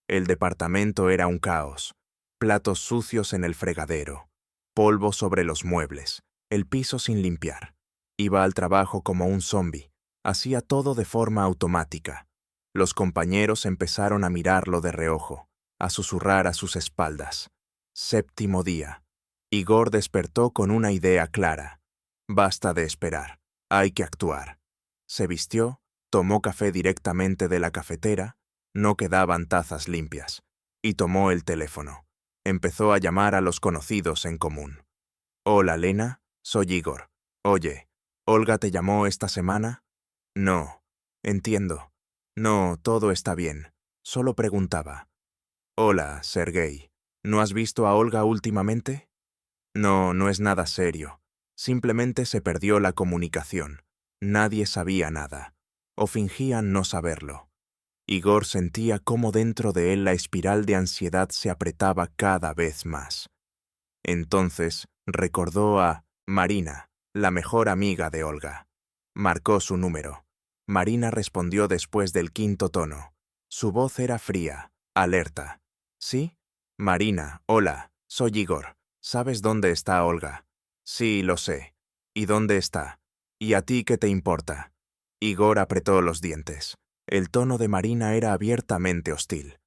El departamento era un caos. Platos sucios en el fregadero, polvo sobre los muebles, el piso sin limpiar. Iba al trabajo como un zombi, hacía todo de forma automática. Los compañeros empezaron a mirarlo de reojo, a susurrar a sus espaldas. Séptimo día. Igor despertó con una idea clara. Basta de esperar, hay que actuar. Se vistió, tomó café directamente de la cafetera, no quedaban tazas limpias, y tomó el teléfono. Empezó a llamar a los conocidos en común. Hola, Lena, soy Igor. Oye, ¿Olga te llamó esta semana? No, entiendo. No, todo está bien. Solo preguntaba. Hola, Sergei. ¿No has visto a Olga últimamente? No, no es nada serio. Simplemente se perdió la comunicación. Nadie sabía nada. O fingían no saberlo. Igor sentía cómo dentro de él la espiral de ansiedad se apretaba cada vez más. Entonces recordó a Marina, la mejor amiga de Olga. Marcó su número. Marina respondió después del quinto tono. Su voz era fría, alerta. ¿Sí? Marina, hola, soy Igor. ¿Sabes dónde está Olga? Sí, lo sé. ¿Y dónde está? ¿Y a ti qué te importa? Igor apretó los dientes. El tono de Marina era abiertamente hostil.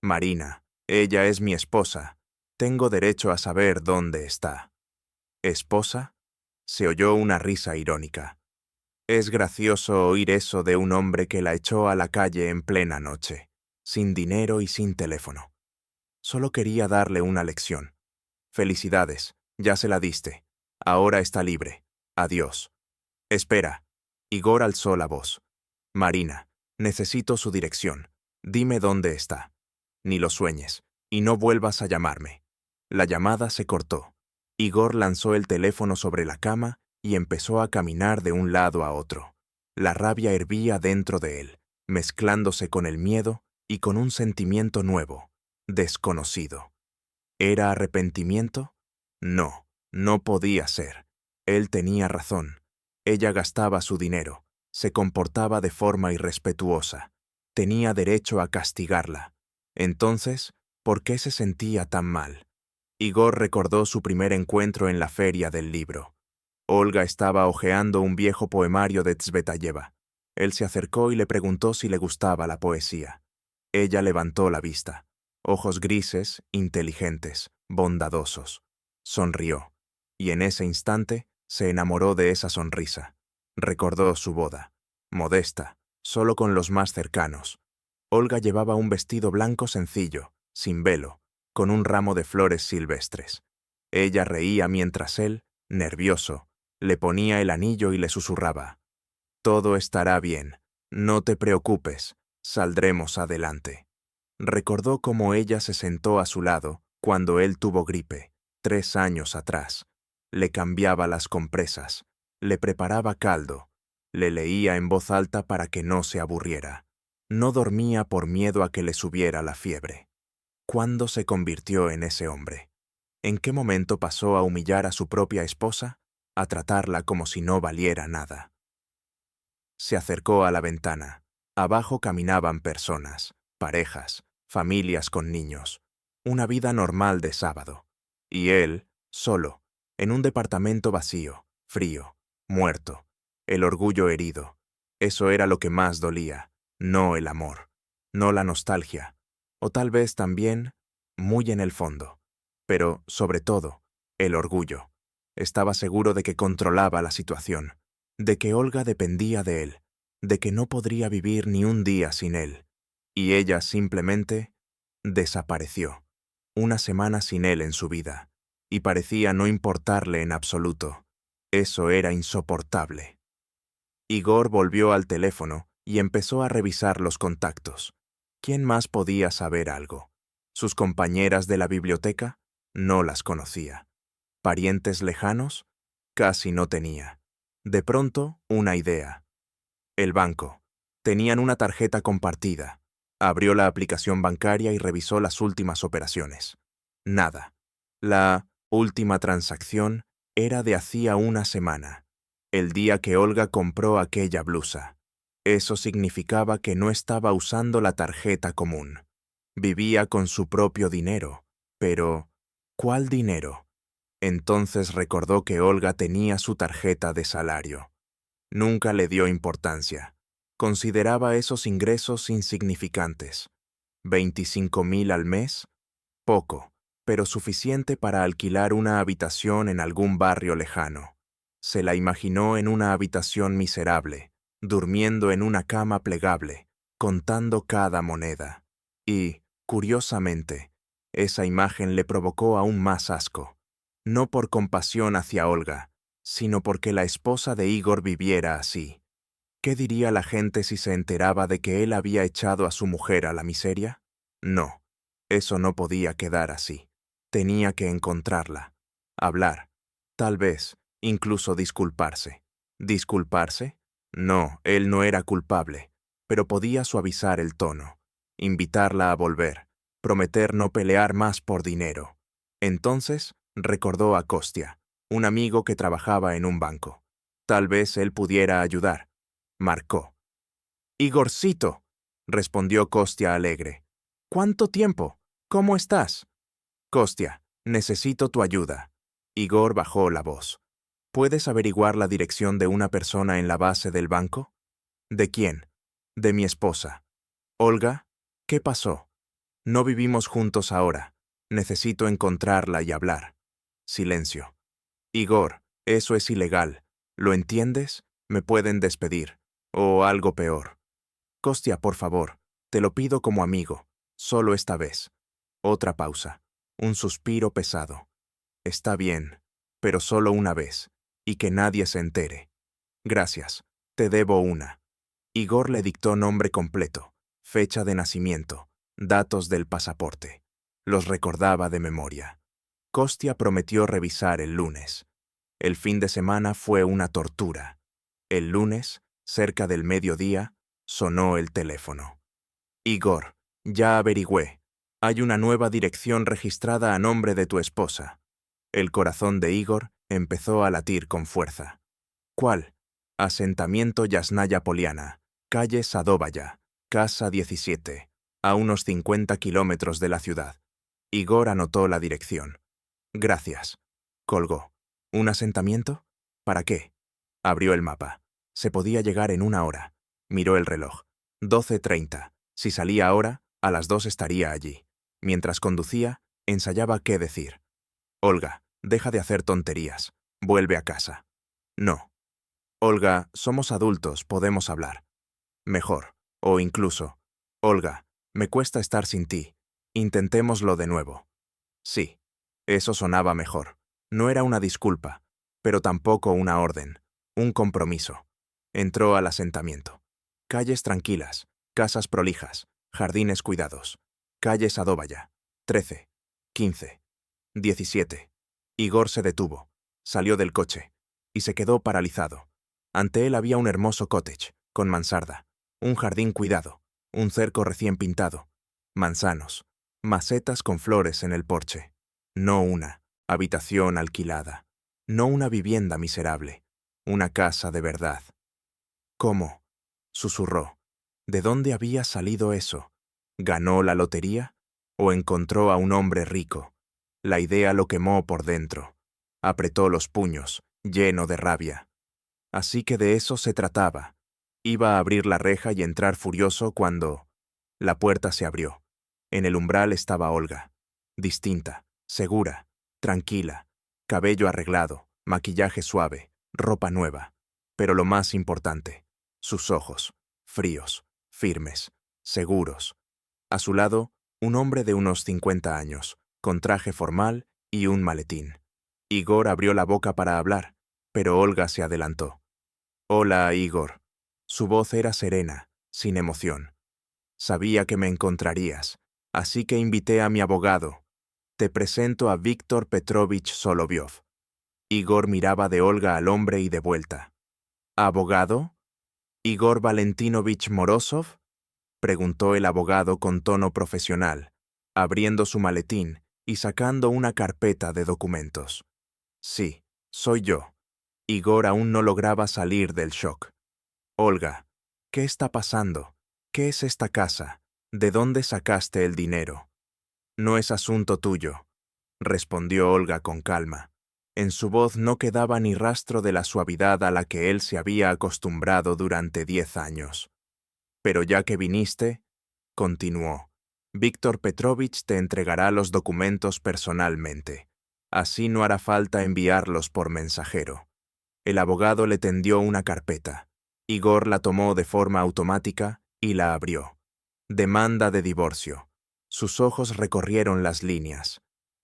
Marina, ella es mi esposa. Tengo derecho a saber dónde está. ¿Esposa? Se oyó una risa irónica. Es gracioso oír eso de un hombre que la echó a la calle en plena noche, sin dinero y sin teléfono. Solo quería darle una lección. Felicidades, ya se la diste. Ahora está libre. Adiós. Espera. Igor alzó la voz. Marina, necesito su dirección. Dime dónde está. Ni lo sueñes, y no vuelvas a llamarme. La llamada se cortó. Igor lanzó el teléfono sobre la cama y empezó a caminar de un lado a otro. La rabia hervía dentro de él, mezclándose con el miedo y con un sentimiento nuevo, desconocido. ¿Era arrepentimiento? No, no podía ser. Él tenía razón. Ella gastaba su dinero, se comportaba de forma irrespetuosa. Tenía derecho a castigarla. Entonces, ¿por qué se sentía tan mal? Igor recordó su primer encuentro en la feria del libro. Olga estaba hojeando un viejo poemario de Tsvetayeva. Él se acercó y le preguntó si le gustaba la poesía. Ella levantó la vista. Ojos grises, inteligentes, bondadosos. Sonrió, y en ese instante se enamoró de esa sonrisa. Recordó su boda, modesta, solo con los más cercanos. Olga llevaba un vestido blanco sencillo, sin velo, con un ramo de flores silvestres. Ella reía mientras él, nervioso, le ponía el anillo y le susurraba. Todo estará bien, no te preocupes, saldremos adelante. Recordó cómo ella se sentó a su lado cuando él tuvo gripe, 3 años atrás. Le cambiaba las compresas, le preparaba caldo, Le leía en voz alta para que no se aburriera. No dormía por miedo a que le subiera la fiebre. ¿Cuándo se convirtió en ese hombre? ¿En qué momento pasó a humillar a su propia esposa, a tratarla como si no valiera nada? Se acercó a la ventana. Abajo caminaban personas, parejas, familias con niños. Una vida normal de sábado. Y él, solo, en un departamento vacío, frío, muerto. El orgullo herido. Eso era lo que más dolía, no el amor, no la nostalgia, o tal vez también, muy en el fondo, pero, sobre todo, el orgullo. Estaba seguro de que controlaba la situación, de que Olga dependía de él, de que no podría vivir ni un día sin él, y ella simplemente desapareció. Una semana sin él en su vida, y parecía no importarle en absoluto. Eso era insoportable. Igor volvió al teléfono y empezó a revisar los contactos. ¿Quién más podía saber algo? ¿Sus compañeras de la biblioteca? No las conocía. ¿Parientes lejanos? Casi no tenía. De pronto, una idea. El banco. Tenían una tarjeta compartida. Abrió la aplicación bancaria y revisó las últimas operaciones. Nada. La última transacción era de hacía una semana, el día que Olga compró aquella blusa. Eso significaba que no estaba usando la tarjeta común. Vivía con su propio dinero. Pero, ¿cuál dinero? Entonces recordó que Olga tenía su tarjeta de salario. Nunca le dio importancia. Consideraba esos ingresos insignificantes. 25.000 al mes, poco, pero suficiente para alquilar una habitación en algún barrio lejano. Se la imaginó en una habitación miserable, durmiendo en una cama plegable, contando cada moneda. Y, curiosamente, esa imagen le provocó aún más asco, no por compasión hacia Olga, sino porque la esposa de Igor viviera así. ¿Qué diría la gente si se enteraba de que él había echado a su mujer a la miseria? No, eso no podía quedar así. Tenía que encontrarla, hablar, tal vez, incluso disculparse. ¿Disculparse? No, él no era culpable, pero podía suavizar el tono, invitarla a volver, prometer no pelear más por dinero. Entonces, recordó a Kostia, un amigo que trabajaba en un banco. Tal vez él pudiera ayudar. Marcó. «Igorcito», respondió Kostia alegre. «¿Cuánto tiempo? ¿Cómo estás?» «Kostia, necesito tu ayuda». Igor bajó la voz. «¿Puedes averiguar la dirección de una persona en la base del banco?» «¿De quién?» «De mi esposa». «Olga, ¿qué pasó?» «No vivimos juntos ahora. Necesito encontrarla y hablar». Silencio. «Igor, eso es ilegal. ¿Lo entiendes? Me pueden despedir. O algo peor». «Kostia, por favor, te lo pido como amigo, solo esta vez». Otra pausa, un suspiro pesado. «Está bien, pero solo una vez, y que nadie se entere». «Gracias, te debo una». Igor le dictó nombre completo, fecha de nacimiento, datos del pasaporte. Los recordaba de memoria. Kostia prometió revisar el lunes. El fin de semana fue una tortura. El lunes, cerca del mediodía, sonó el teléfono. «Igor, ya averigüé. Hay una nueva dirección registrada a nombre de tu esposa». El corazón de Igor empezó a latir con fuerza. «¿Cuál?» «Asentamiento Yasnaya Poliana, calle Sadovaya, casa 17, a unos 50 kilómetros de la ciudad». Igor anotó la dirección. «Gracias». Colgó. «¿Un asentamiento? ¿Para qué?» Abrió el mapa. Se podía llegar en una hora. Miró el reloj. 12:30. Si salía ahora, a las 2 estaría allí. Mientras conducía, ensayaba qué decir. «Olga, deja de hacer tonterías. Vuelve a casa». «No». «Olga, somos adultos, podemos hablar». «Mejor. O incluso, Olga, me cuesta estar sin ti. Intentémoslo de nuevo». Sí. Eso sonaba mejor. No era una disculpa, pero tampoco una orden, un compromiso. Entró al asentamiento. Calles tranquilas, casas prolijas, jardines cuidados. Calle Sadovaya. 13, 15, 17. Igor se detuvo, salió del coche y se quedó paralizado. Ante él había un hermoso cottage, con mansarda, un jardín cuidado, un cerco recién pintado, manzanos, macetas con flores en el porche. No una habitación alquilada, no una vivienda miserable, una casa de verdad. ¿Cómo?, susurró. ¿De dónde había salido eso? ¿Ganó la lotería? ¿O encontró a un hombre rico? La idea lo quemó por dentro. Apretó los puños, lleno de rabia. Así que de eso se trataba. Iba a abrir la reja y entrar furioso cuando... La puerta se abrió. En el umbral estaba Olga, distinta, segura, tranquila, cabello arreglado, maquillaje suave, ropa nueva. Pero lo más importante, sus ojos, fríos, firmes, seguros. A su lado, un hombre de unos 50 años, con traje formal y un maletín. Igor abrió la boca para hablar, pero Olga se adelantó. «Hola, Igor». Su voz era serena, sin emoción. «Sabía que me encontrarías, así que invité a mi abogado. Te presento a Víctor Petrovich Soloviov». Igor miraba de Olga al hombre y de vuelta. «¿Abogado? ¿Igor Valentinovich Morozov?», preguntó el abogado con tono profesional, abriendo su maletín y sacando una carpeta de documentos. «Sí, soy yo». Igor aún no lograba salir del shock. «Olga, ¿qué está pasando? ¿Qué es esta casa? ¿De dónde sacaste el dinero?». «No es asunto tuyo», respondió Olga con calma. En su voz no quedaba ni rastro de la suavidad a la que él se había acostumbrado durante 10 años. «Pero ya que viniste», continuó, «Víctor Petrovich te entregará los documentos personalmente. Así no hará falta enviarlos por mensajero». El abogado le tendió una carpeta. Igor la tomó de forma automática y la abrió. «Demanda de divorcio». Sus ojos recorrieron las líneas.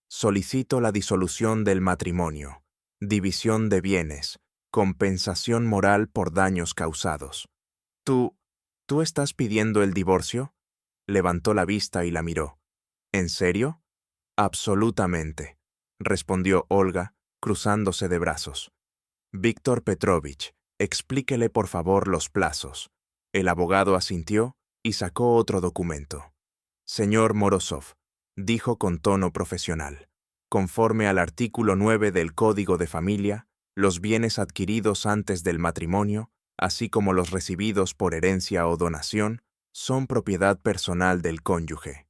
«Solicito la disolución del matrimonio, división de bienes, compensación moral por daños causados». ¿Tú estás pidiendo el divorcio?», levantó la vista y la miró. «¿En serio?». «Absolutamente», respondió Olga, cruzándose de brazos. «Víctor Petrovich, explíquele por favor los plazos». El abogado asintió y sacó otro documento. «Señor Morozov», dijo con tono profesional, «conforme al artículo 9 del Código de Familia, los bienes adquiridos antes del matrimonio, así como los recibidos por herencia o donación, son propiedad personal del cónyuge».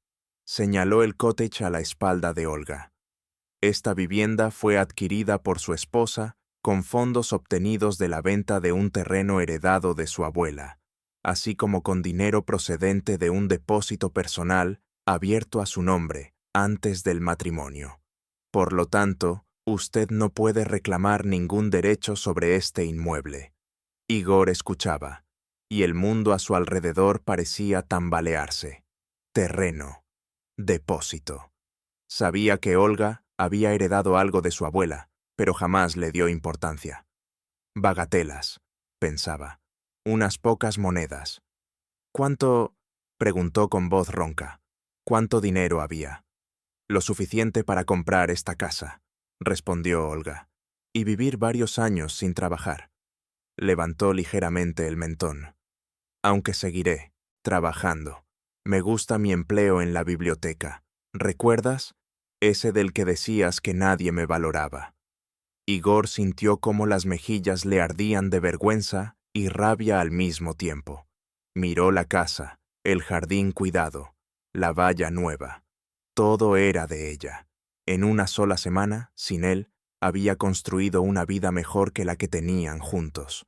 Señaló el cottage a la espalda de Olga. «Esta vivienda fue adquirida por su esposa con fondos obtenidos de la venta de un terreno heredado de su abuela, así como con dinero procedente de un depósito personal abierto a su nombre antes del matrimonio. Por lo tanto, usted no puede reclamar ningún derecho sobre este inmueble». Igor escuchaba, y el mundo a su alrededor parecía tambalearse. Terreno. Depósito. Sabía que Olga había heredado algo de su abuela, pero jamás le dio importancia. «Bagatelas», pensaba. «Unas pocas monedas». «¿Cuánto?», preguntó con voz ronca. «¿Cuánto dinero había?». «Lo suficiente para comprar esta casa», respondió Olga, «y vivir varios años sin trabajar». Levantó ligeramente el mentón. «Aunque seguiré trabajando. Me gusta mi empleo en la biblioteca. ¿Recuerdas? Ese del que decías que nadie me valoraba». Igor sintió cómo las mejillas le ardían de vergüenza y rabia al mismo tiempo. Miró la casa, el jardín cuidado, la valla nueva. Todo era de ella. En una sola semana, sin él, había construido una vida mejor que la que tenían juntos.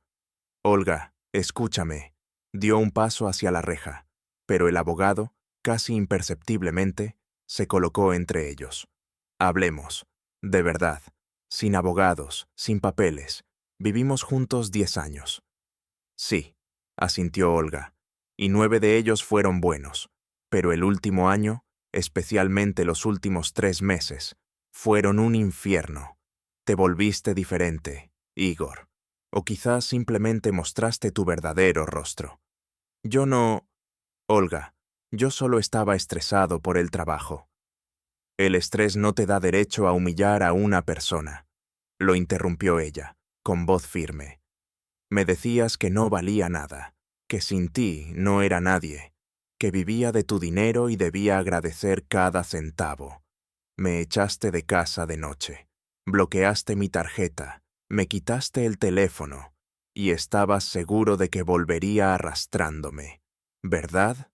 «Olga, escúchame». Dio un paso hacia la reja, pero el abogado, casi imperceptiblemente, se colocó entre ellos. «Hablemos. De verdad. Sin abogados, sin papeles. Vivimos juntos 10 años». «Sí», asintió Olga, «y 9 de ellos fueron buenos, pero el último año, especialmente los últimos 3 meses, fueron un infierno. Te volviste diferente, Igor. O quizás simplemente mostraste tu verdadero rostro». «Yo no...». «Olga, yo solo estaba estresado por el trabajo». «El estrés no te da derecho a humillar a una persona», lo interrumpió ella, con voz firme. Me decías que no valía nada, que sin ti no era nadie, que vivía de tu dinero y debía agradecer cada centavo. Me echaste de casa de noche, bloqueaste mi tarjeta, me quitaste el teléfono y estabas seguro de que volvería arrastrándome, ¿verdad?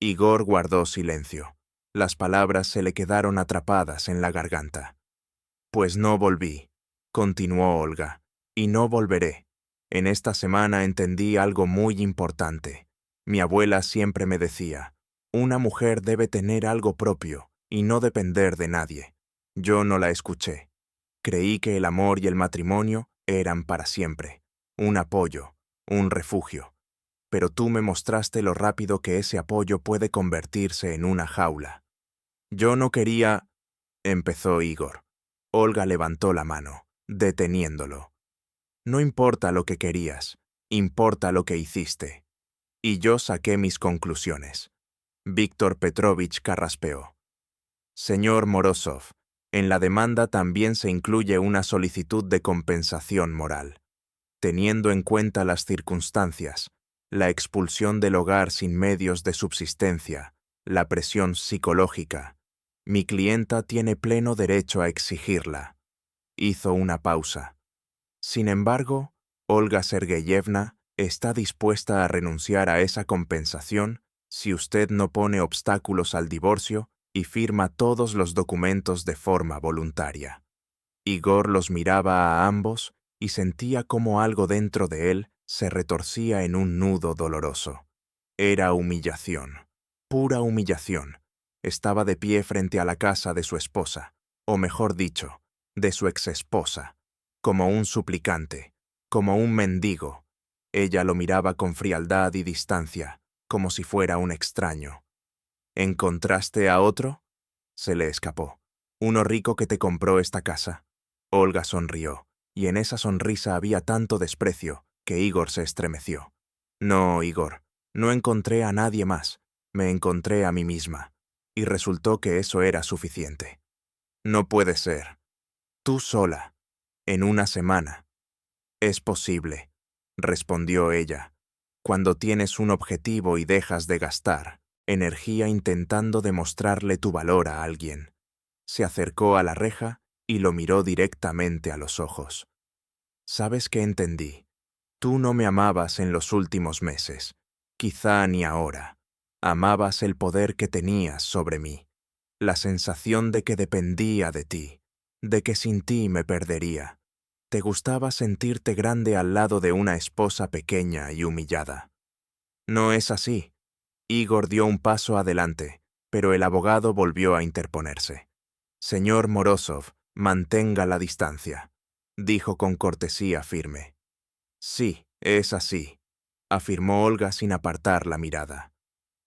Igor guardó silencio. Las palabras se le quedaron atrapadas en la garganta. Pues no volví, continuó Olga, y no volveré. En esta semana entendí algo muy importante. Mi abuela siempre me decía, una mujer debe tener algo propio y no depender de nadie. Yo no la escuché. Creí que el amor y el matrimonio eran para siempre, un apoyo, un refugio. Pero tú me mostraste lo rápido que ese apoyo puede convertirse en una jaula. Yo no quería... empezó Igor. Olga levantó la mano, deteniéndolo. No importa lo que querías, importa lo que hiciste. Y yo saqué mis conclusiones. Víctor Petrovich carraspeó. Señor Morozov, en la demanda también se incluye una solicitud de compensación moral. Teniendo en cuenta las circunstancias, la expulsión del hogar sin medios de subsistencia, la presión psicológica, mi clienta tiene pleno derecho a exigirla. Hizo una pausa. Sin embargo, Olga Sergeyevna está dispuesta a renunciar a esa compensación si usted no pone obstáculos al divorcio y firma todos los documentos de forma voluntaria. Igor los miraba a ambos y sentía como algo dentro de él se retorcía en un nudo doloroso. Era humillación, pura humillación. Estaba de pie frente a la casa de su esposa, o mejor dicho, de su exesposa, como un suplicante, como un mendigo. Ella lo miraba con frialdad y distancia, como si fuera un extraño. ¿Encontraste a otro? Se le escapó. ¿Uno rico que te compró esta casa? Olga sonrió, y en esa sonrisa había tanto desprecio que Igor se estremeció. No, Igor, no encontré a nadie más, me encontré a mí misma, y resultó que eso era suficiente. No puede ser. Tú sola, en una semana. Es posible, respondió ella, cuando tienes un objetivo y dejas de gastar energía intentando demostrarle tu valor a alguien. Se acercó a la reja y lo miró directamente a los ojos. ¿Sabes qué entendí? Tú no me amabas en los últimos meses, quizá ni ahora. Amabas el poder que tenías sobre mí, la sensación de que dependía de ti, de que sin ti me perdería. Te gustaba sentirte grande al lado de una esposa pequeña y humillada. No es así. Igor dio un paso adelante, pero el abogado volvió a interponerse. Señor Morozov, mantenga la distancia, dijo con cortesía firme. Sí, es así, afirmó Olga sin apartar la mirada.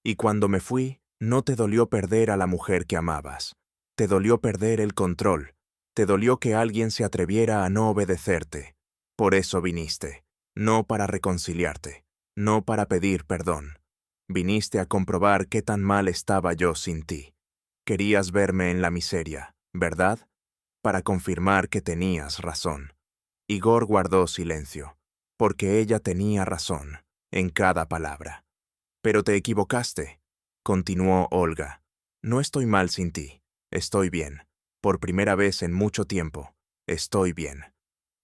Y cuando me fui, no te dolió perder a la mujer que amabas. Te dolió perder el control. Te dolió que alguien se atreviera a no obedecerte. Por eso viniste, no para reconciliarte, no para pedir perdón. Viniste a comprobar qué tan mal estaba yo sin ti. Querías verme en la miseria, ¿verdad? Para confirmar que tenías razón. Igor guardó silencio, porque ella tenía razón, en cada palabra. Pero te equivocaste, continuó Olga. No estoy mal sin ti, estoy bien. Por primera vez en mucho tiempo, estoy bien.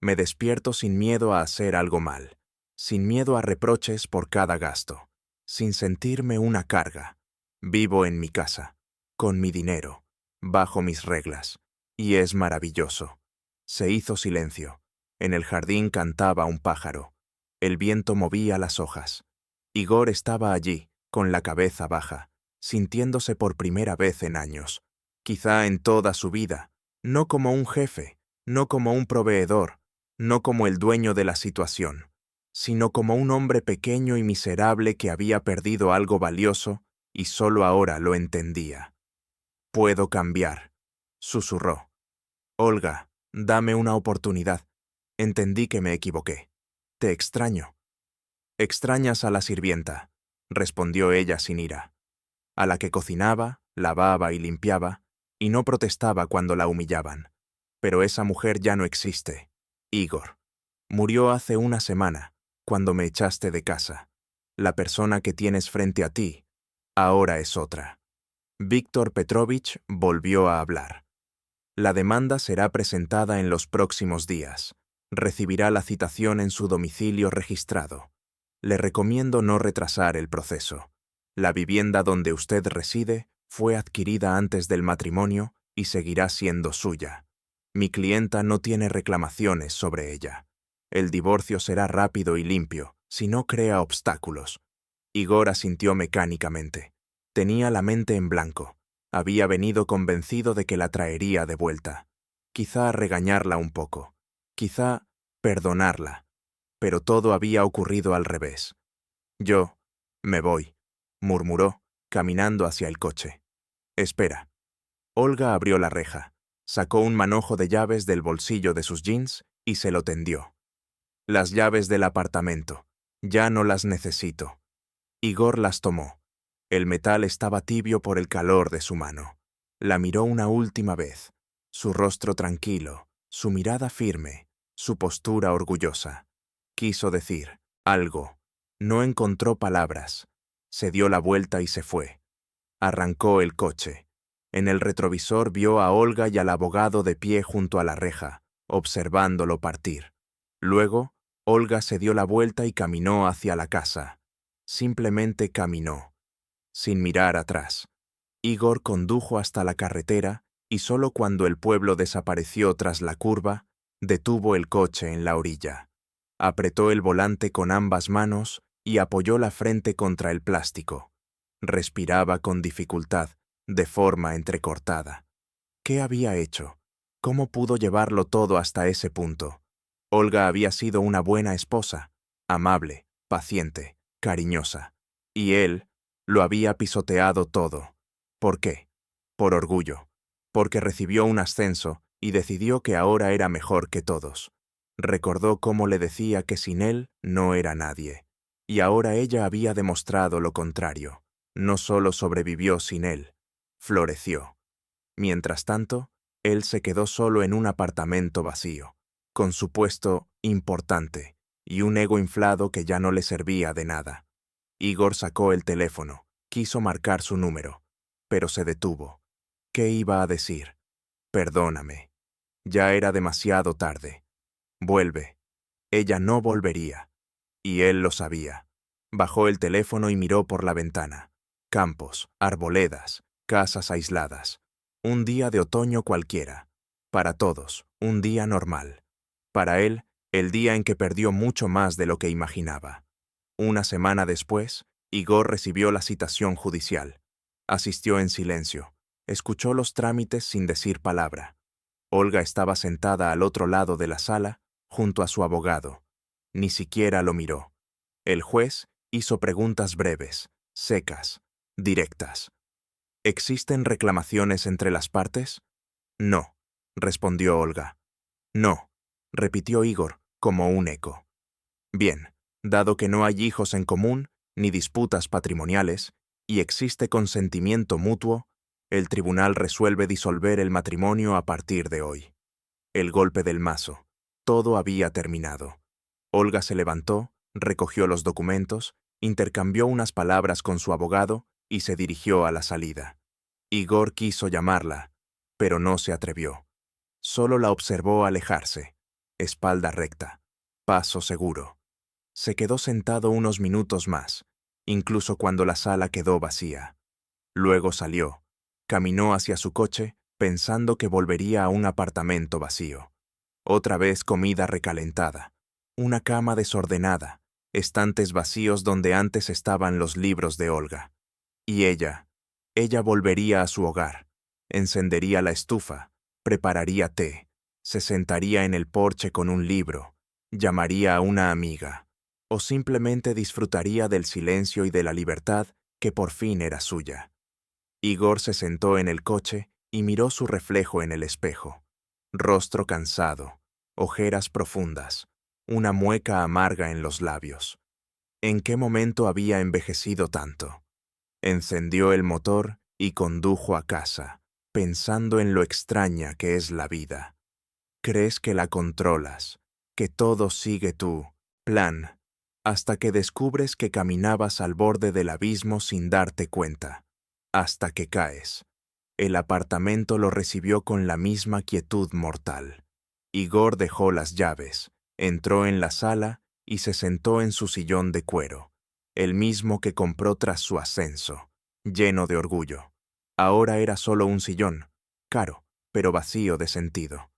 Me despierto sin miedo a hacer algo mal, sin miedo a reproches por cada gasto, sin sentirme una carga. Vivo en mi casa, con mi dinero, bajo mis reglas, y es maravilloso. Se hizo silencio. En el jardín cantaba un pájaro. El viento movía las hojas. Igor estaba allí, con la cabeza baja, sintiéndose por primera vez en años, quizá en toda su vida, no como un jefe, no como un proveedor, no como el dueño de la situación, sino como un hombre pequeño y miserable que había perdido algo valioso y solo ahora lo entendía. «Puedo cambiar», susurró. «Olga, dame una oportunidad. Entendí que me equivoqué. Te extraño». «Extrañas a la sirvienta», respondió ella sin ira, «a la que cocinaba, lavaba y limpiaba, y no protestaba cuando la humillaban. Pero esa mujer ya no existe, Igor. Murió hace una semana, cuando me echaste de casa. La persona que tienes frente a ti ahora es otra. Víctor Petrovich volvió a hablar. La demanda será presentada en los próximos días. Recibirá la citación en su domicilio registrado. Le recomiendo no retrasar el proceso. La vivienda donde usted reside fue adquirida antes del matrimonio y seguirá siendo suya. Mi clienta no tiene reclamaciones sobre ella. El divorcio será rápido y limpio, si no crea obstáculos. Igor asintió mecánicamente. Tenía la mente en blanco. Había venido convencido de que la traería de vuelta. Quizá regañarla un poco. Quizá perdonarla. Pero todo había ocurrido al revés. Yo me voy, murmuró, caminando hacia el coche. Espera. Olga abrió la reja, sacó un manojo de llaves del bolsillo de sus jeans y se lo tendió. Las llaves del apartamento. Ya no las necesito. Igor las tomó. El metal estaba tibio por el calor de su mano. La miró una última vez. Su rostro tranquilo, su mirada firme, su postura orgullosa. Quiso decir algo. No encontró palabras. Se dio la vuelta y se fue. Arrancó el coche. En el retrovisor vio a Olga y al abogado de pie junto a la reja, observándolo partir. Luego, Olga se dio la vuelta y caminó hacia la casa. Simplemente caminó, sin mirar atrás. Igor condujo hasta la carretera y solo cuando el pueblo desapareció tras la curva, detuvo el coche en la orilla. Apretó el volante con ambas manos y apoyó la frente contra el plástico. Respiraba con dificultad, de forma entrecortada. ¿Qué había hecho? ¿Cómo pudo llevarlo todo hasta ese punto? Olga había sido una buena esposa, amable, paciente, cariñosa. Y él lo había pisoteado todo. ¿Por qué? Por orgullo. Porque recibió un ascenso y decidió que ahora era mejor que todos. Recordó cómo le decía que sin él no era nadie. Y ahora ella había demostrado lo contrario. No solo sobrevivió sin él, floreció. Mientras tanto, él se quedó solo en un apartamento vacío, con su puesto importante y un ego inflado que ya no le servía de nada. Igor sacó el teléfono, quiso marcar su número, pero se detuvo. ¿Qué iba a decir? Perdóname. Ya era demasiado tarde. Vuelve. Ella no volvería. Y él lo sabía. Bajó el teléfono y miró por la ventana. Campos, arboledas, casas aisladas. Un día de otoño cualquiera. Para todos, un día normal. Para él, el día en que perdió mucho más de lo que imaginaba. Una semana después, Igor recibió la citación judicial. Asistió en silencio. Escuchó los trámites sin decir palabra. Olga estaba sentada al otro lado de la sala, junto a su abogado. Ni siquiera lo miró. El juez hizo preguntas breves, secas, directas. ¿Existen reclamaciones entre las partes? No, respondió Olga. No, repitió Igor, como un eco. Bien, dado que no hay hijos en común, ni disputas patrimoniales, y existe consentimiento mutuo, el tribunal resuelve disolver el matrimonio a partir de hoy. El golpe del mazo. Todo había terminado. Olga se levantó, recogió los documentos, intercambió unas palabras con su abogado y se dirigió a la salida. Igor quiso llamarla, pero no se atrevió. Solo la observó alejarse, espalda recta, paso seguro. Se quedó sentado unos minutos más, incluso cuando la sala quedó vacía. Luego salió, caminó hacia su coche, pensando que volvería a un apartamento vacío. Otra vez comida recalentada, una cama desordenada, estantes vacíos donde antes estaban los libros de Olga. Y ella volvería a su hogar, encendería la estufa, prepararía té, se sentaría en el porche con un libro, llamaría a una amiga, o simplemente disfrutaría del silencio y de la libertad que por fin era suya. Igor se sentó en el coche y miró su reflejo en el espejo. Rostro cansado, ojeras profundas, una mueca amarga en los labios. ¿En qué momento había envejecido tanto? Encendió el motor y condujo a casa, pensando en lo extraña que es la vida. Crees que la controlas, que todo sigue tu plan, hasta que descubres que caminabas al borde del abismo sin darte cuenta, hasta que caes. El apartamento lo recibió con la misma quietud mortal. Igor dejó las llaves, entró en la sala y se sentó en su sillón de cuero, el mismo que compró tras su ascenso, lleno de orgullo. Ahora era solo un sillón, caro, pero vacío de sentido.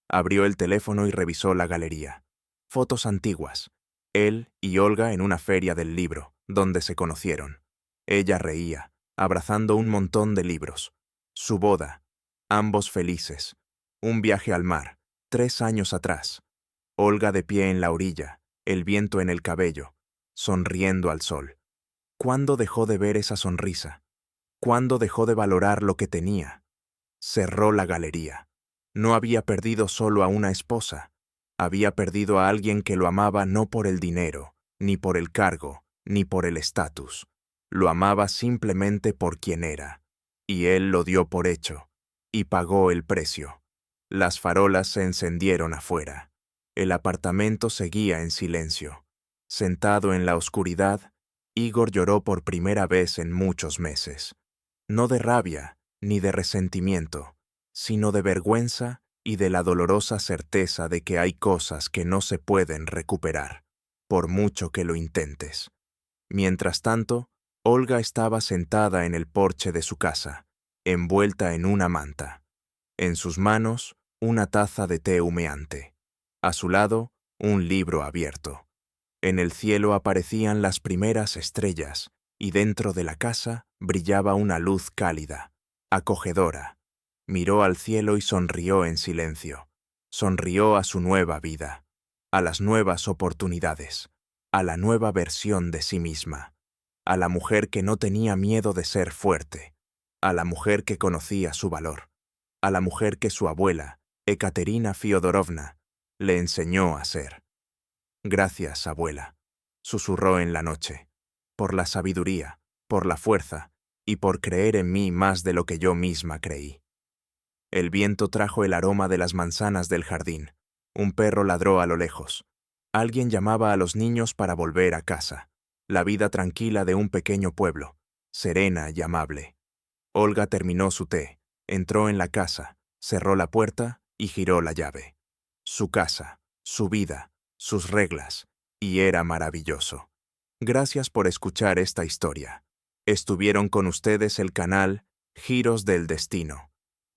Abrió el teléfono y revisó la galería. Fotos antiguas. Él y Olga en una feria del libro, donde se conocieron. Ella reía, abrazando un montón de libros. Su boda. Ambos felices. Un viaje al mar, 3 años atrás. Olga de pie en la orilla, el viento en el cabello, sonriendo al sol. ¿Cuándo dejó de ver esa sonrisa? ¿Cuándo dejó de valorar lo que tenía? Cerró la galería. No había perdido solo a una esposa. Había perdido a alguien que lo amaba no por el dinero, ni por el cargo, ni por el estatus. Lo amaba simplemente por quien era. Y él lo dio por hecho, y pagó el precio. Las farolas se encendieron afuera. El apartamento seguía en silencio. Sentado en la oscuridad, Igor lloró por primera vez en muchos meses. No de rabia, ni de resentimiento, sino de vergüenza y de la dolorosa certeza de que hay cosas que no se pueden recuperar, por mucho que lo intentes. Mientras tanto, Olga estaba sentada en el porche de su casa, envuelta en una manta. En sus manos, una taza de té humeante. A su lado, un libro abierto. En el cielo aparecían las primeras estrellas, y dentro de la casa brillaba una luz cálida, acogedora. Miró al cielo y sonrió en silencio. Sonrió a su nueva vida, a las nuevas oportunidades, a la nueva versión de sí misma, a la mujer que no tenía miedo de ser fuerte, a la mujer que conocía su valor, a la mujer que su abuela, Ekaterina Fiodorovna, le enseñó a ser. Gracias, abuela, susurró en la noche, por la sabiduría, por la fuerza y por creer en mí más de lo que yo misma creí. El viento trajo el aroma de las manzanas del jardín. Un perro ladró a lo lejos. Alguien llamaba a los niños para volver a casa. La vida tranquila de un pequeño pueblo, serena y amable. Olga terminó su té, entró en la casa, cerró la puerta y giró la llave. Su casa, su vida, sus reglas, y era maravilloso. Gracias por escuchar esta historia. Estuvieron con ustedes el canal Giros del Destino.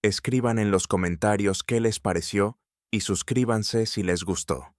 Escriban en los comentarios qué les pareció y suscríbanse si les gustó.